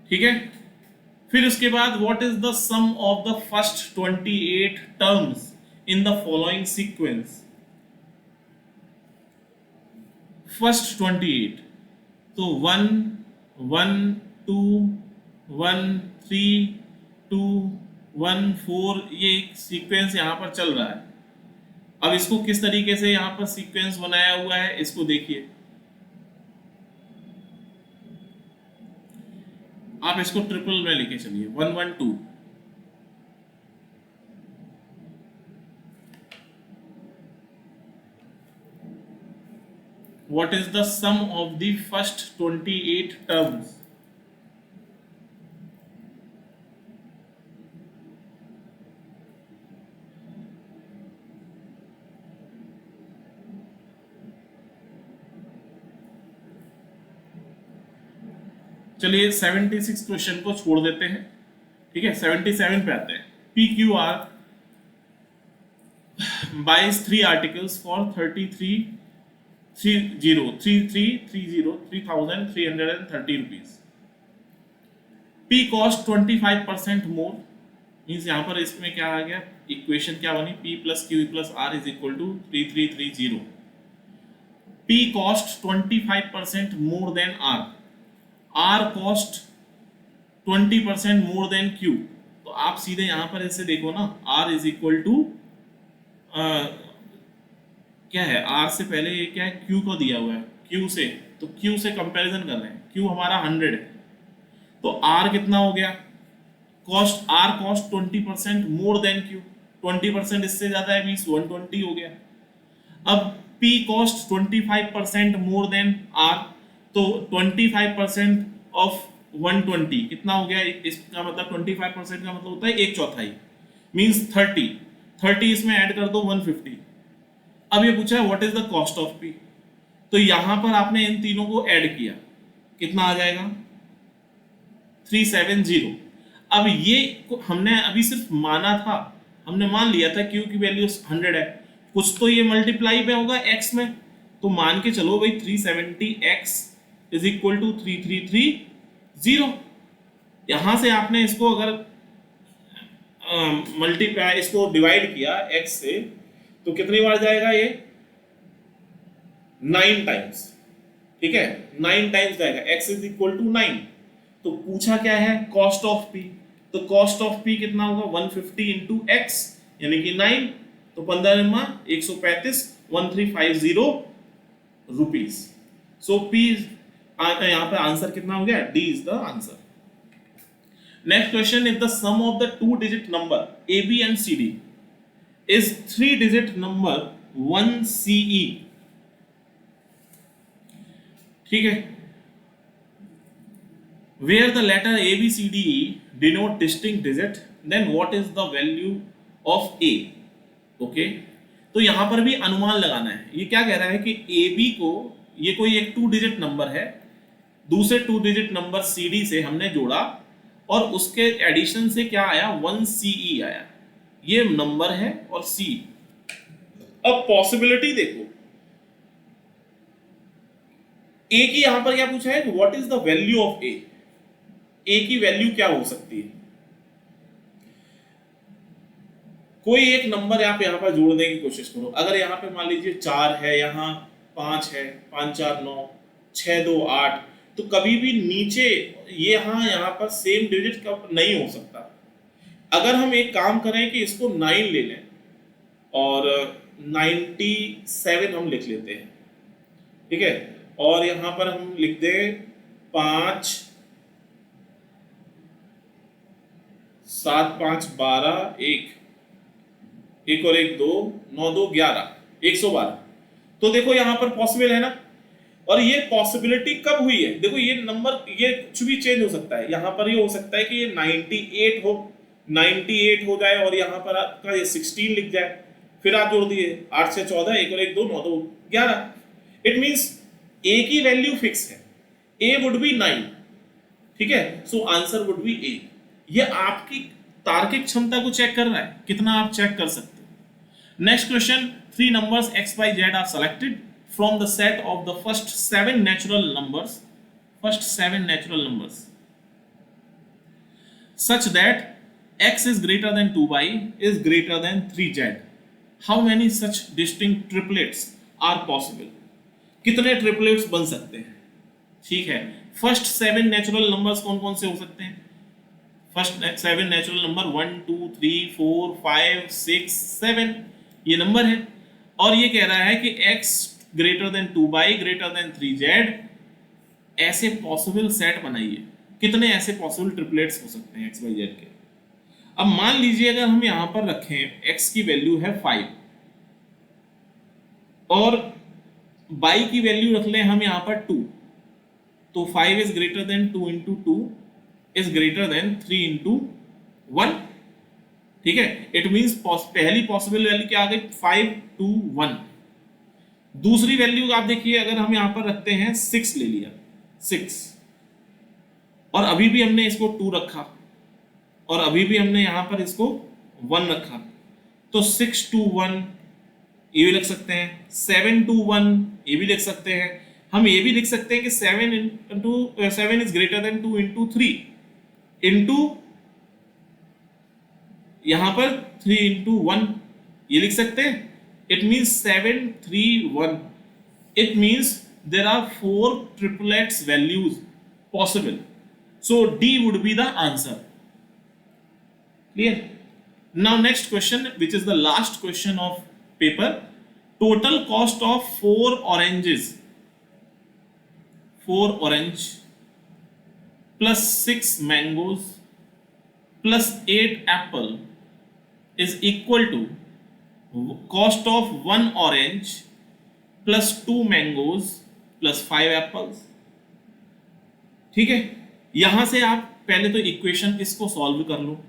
ठीक है। फिर उसके बाद what is the sum of the first 28 terms in the following sequence? First 28, तो 1 1 2 1 3 2 1 4 ये सीक्वेंस यहां पर चल रहा है। अब इसको किस तरीके से यहां पर सीक्वेंस बनाया हुआ है इसको देखिए। आप इसको ट्रिपल में लेके चलिए, 1 1 2। What is the sum of the first 28 terms? चलिए 76 क्वेश्चन को छोड़ देते हैं। ठीक है, 77 पे आते हैं। PQR buys 3 articles for 3,330 rupees. P cost 25% more, means यहाँ पर इसमें क्या आ गया? इक्वेशन क्या बनी? P plus Q plus R is equal to 3330. P cost 25% more than R. R cost 20% more than Q. तो आप सीधे यहाँ पर ऐसे देखो ना, R is equal to क्या है? R से पहले ये क्या है? Q को दिया हुआ है Q से, तो Q से कंपैरिजन कर रहे हैं। Q हमारा 100 है, तो R कितना हो गया? Cost R cost 20% more than Q, 20% इससे ज्यादा है, मीन्स 120 हो गया। अब P cost 25% more than R, तो 25% ऑफ 120 कितना हो गया? इसका मतलब 25% का मतलब होता है 1/4, मीन्स 30 इसमें ऐड कर दो 150। अब ये पूछा है what is the cost of P, तो यहां पर आपने इन तीनों को ऐड किया, कितना आ जाएगा? 370। अब ये हमने अभी सिर्फ माना था, हमने मान लिया था Q की वैल्यू 100 है, कुछ तो ये मल्टीप्लाई पे होगा x में, तो मान के चलो भाई 370x इज इक्वल टू 3330। यहां से आपने इसको अगर मल्टीप्लाई, इसको डिवाइड किया x से, तो कितनी बार जाएगा ये? 9 टाइम्स। ठीक है, 9 टाइम्स जाएगा, x इज इक्वल टू 9। तो पूछा क्या है? Cost of P। तो कॉस्ट ऑफ P कितना होगा? 150 इंटू एक्स यानी कि 9, तो 15 135, 1350 रुपीज। सो P यहाँ पे आंसर कितना हो गया? D is the answer. Next question, if the sum of the 2 digit number AB and CD is 3 digit number 1CE। ठीक है, where the letter ABCDE denote distinct digit, then what is the value of A? Okay, तो यहां पर भी अनुमान लगाना है। ये क्या कह रहा है कि AB को, ये कोई एक 2 डिजिट नंबर है, दूसरे 2 डिजिट नंबर CD से हमने जोड़ा और उसके एडिशन से क्या आया? 1CE आया। ये नंबर है और C। अब पॉसिबिलिटी देखो, A की यहां पर क्या पूछा है? What is the value of A? A की वैल्यू क्या हो सकती है? कोई एक नंबर आप यहां पर जोड़ने की कोशिश करो। अगर यहां पे मान लीजिए 4 है, यहां 5 है, 5 4 9, 6 2 8, तो कभी भी नीचे ये यहां पर सेम डिजिट कब नहीं हो सकता। अगर हम एक काम करें कि इसको 9 ले लें और 97 हम लिख लेते हैं, ठीक है, और यहां पर हम लिख दें 5 7 5 12 1, एक और एक 2, 9 2 11, 112। तो देखो यहाँ पर पॉसिबल है ना। और ये पॉसिबिलिटी कब हुई है, देखो ये नंबर ये कुछ भी चेंज हो सकता है। यहाँ पर ये हो सकता है कि ये 98 हो, 98 हो जाए और यहाँ पर आपका ये 16 लिख जाए, फिर आप जोड़ दिए 8 से 14, एक और एक 2, 9 2 11। इट मीन्स ए की वैल्यू फिक्स है, ए वुड बी 9, ठीक है। सो आंसर वुड बी ए। ये आपकी तार्किक क्षमता को चेक कर रहा है, कितना आप चेक कर सकते हो। Next question, 3 numbers x y z are selected from the set of the first 7 natural numbers such that x is greater than 2y is greater than 3z. How many such distinct triplets are possible? कितने triplets बन सकते हैं, ठीक है। First 7 natural numbers कौन कौन से हो सकते हैं? फर्स्ट 7 नेचुरल नंबर 1 2 3 4 5 6 7 ये नंबर है, और ये कह रहा है कि x greater than 2y greater than 3z, ऐसे पॉसिबल सेट बनाइए। कितने ऐसे पॉसिबल ट्रिपलेट्स हो सकते हैं x y z के? अब मान लीजिए अगर हम यहां पर रखें x की वैल्यू है 5 और y की वैल्यू रख लें हम यहां पर 2, तो 5 is greater than 2 into 2 is greater then 3 into 1, ठीक है। इट मींस पहली पॉसिबल वैल्यू क्या आ गई, 5 2 1। दूसरी वैल्यू आप देखिए, अगर हम यहां पर रखते हैं 6 ले लिया, 6, और अभी भी हमने इसको 2 रखा और अभी भी हमने यहां पर इसको 1 रखा, तो 6 2 1 ये भी लिख सकते हैं, 7 2 1 ये भी लिख सकते हैं। हम ये भी लिख सकते हैं कि 7 is greater than 2 into 3 into यहां पर 3 इंटू 1 ये लिख सकते हैं। It means 7 3 1। It means there are 4 triplets values possible, so D would be the answer. Clear? Now next question, which is the last question of paper. Total cost of 4 oranges, 4 orange plus 6 mangoes plus 8 apple is equal to cost of 1 orange plus 2 mangoes plus 5 apples, ठीक है। यहां से आप पहले तो equation इसको solve कर लो।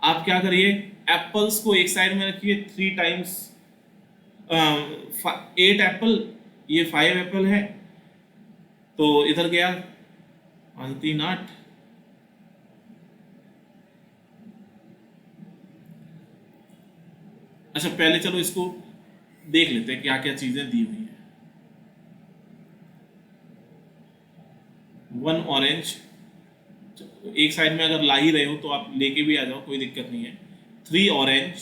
आप क्या करिए, एप्पल्स को एक साइड में रखिए, 3 टाइम्स 8 एप्पल, ये 5 एप्पल है, तो इधर गया 5 3 8, अच्छा पहले चलो इसको देख लेते हैं क्या क्या चीजें दी हुई है। 1 ऑरेंज, एक साइड में अगर ला ही रहे हो तो आप लेके भी आ जाओ, कोई दिक्कत नहीं है। 3 ऑरेंज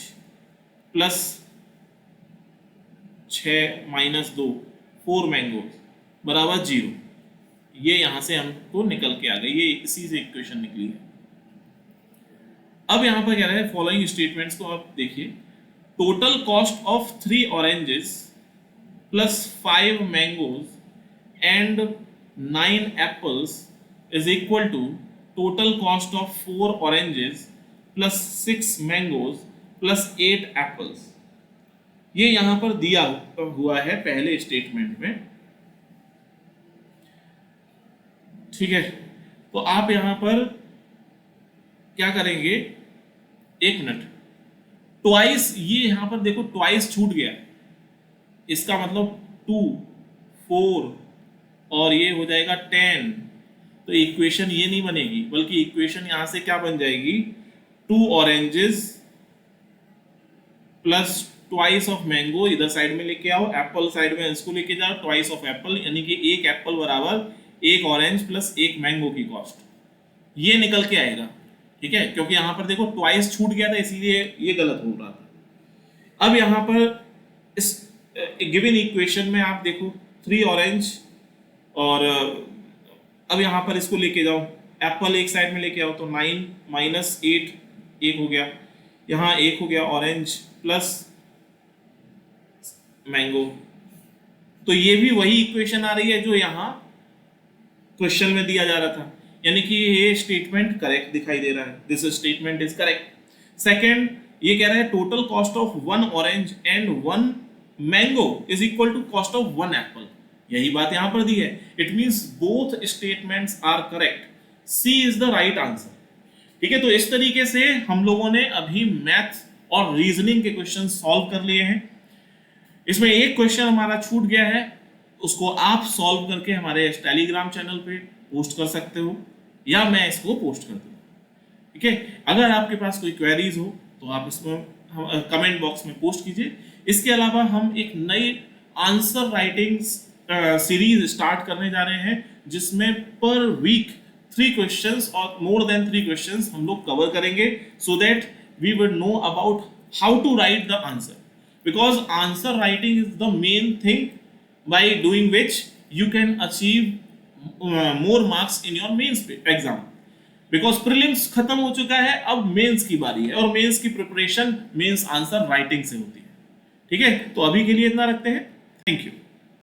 प्लस 6 माइनस 2 4 मैंगो बराबर 0। ये यहां से हमको निकल के आ गई, ये इसी से इक्वेशन निकली है। अब यहां पर कह रहा है फॉलोइंग स्टेटमेंट्स को आप देखिए। Total cost of 3 oranges plus 5 mangoes and 9 apples is equal to total cost of 4 oranges plus 6 mangoes plus 8 apples. ये यहां पर दिया हुआ है पहले स्टेटमेंट में, ठीक है। तो आप यहां पर क्या करेंगे, एक मिनट, ट्वाइस, ये यहां पर देखो ट्वाइस छूट गया, इसका मतलब 2 4 और ये हो जाएगा 10, तो इक्वेशन ये नहीं बनेगी, बल्कि इक्वेशन यहां से क्या बन जाएगी, 2 oranges plus twice of mango, इधर साइड में लेके आओ, एप्पल साइड में इसको लेके जाओ, ट्वाइस ऑफ एप्पल, यानी कि एक एप्पल बराबर 1 ऑरेंज प्लस 1 मैंगो की कॉस्ट, ये निकल के आएगा, ठीक है। क्योंकि यहां पर देखो ट्वाइस छूट गया था, इसीलिए ये गलत हो रहा था। अब यहां पर इस गिवन इक्वेशन में आप देखो 3 ऑरेंज, और अब यहां पर इसको लेके जाओ, एप्पल एक साइड में लेके आओ, तो 9 माइनस 8 1 हो गया, यहाँ 1 हो गया ऑरेंज प्लस मैंगो, तो ये भी वही इक्वेशन आ रही है जो यहाँ क्वेश्चन में दिया जा रहा था, यानी कि ये स्टेटमेंट करेक्ट दिखाई दे रहा है, this statement is correct. Second, ये कह रहा है total cost of one orange and one mango is equal to cost of one apple. यही बात यहां पर दी है। It means both statements are correct, C is the right answer. ठीक है, तो इस तरीके से हम लोगों ने अभी मैथ और रीजनिंग के क्वेश्चन सॉल्व कर लिए हैं। इसमें एक क्वेश्चन हमारा छूट गया है, उसको आप सॉल्व करके हमारे टेलीग्राम चैनल पे पोस्ट कर सकते हो या मैं इसको पोस्ट कर दूंगा। ठीक है, अगर आपके पास कोई क्वेरीज हो तो आप इसमें कमेंट बॉक्स में पोस्ट कीजिए। इसके अलावा हम एक नई आंसर राइटिंग सीरीज स्टार्ट करने जा रहे हैं जिसमें पर वीक 3 क्वेश्चंस और मोर देन 3 क्वेश्चंस हम लोग कवर करेंगे, so that we will know about how to write the answer, because answer writing is the main thing by doing which you can achieve more marks in your mains exam, because prelims खत्म हो चुका है, अब mains की बारी है और mains की प्रिपरेशन मेंस आंसर राइटिंग से होती है। ठीक है, तो अभी के लिए इतना रखते हैं। Thank you.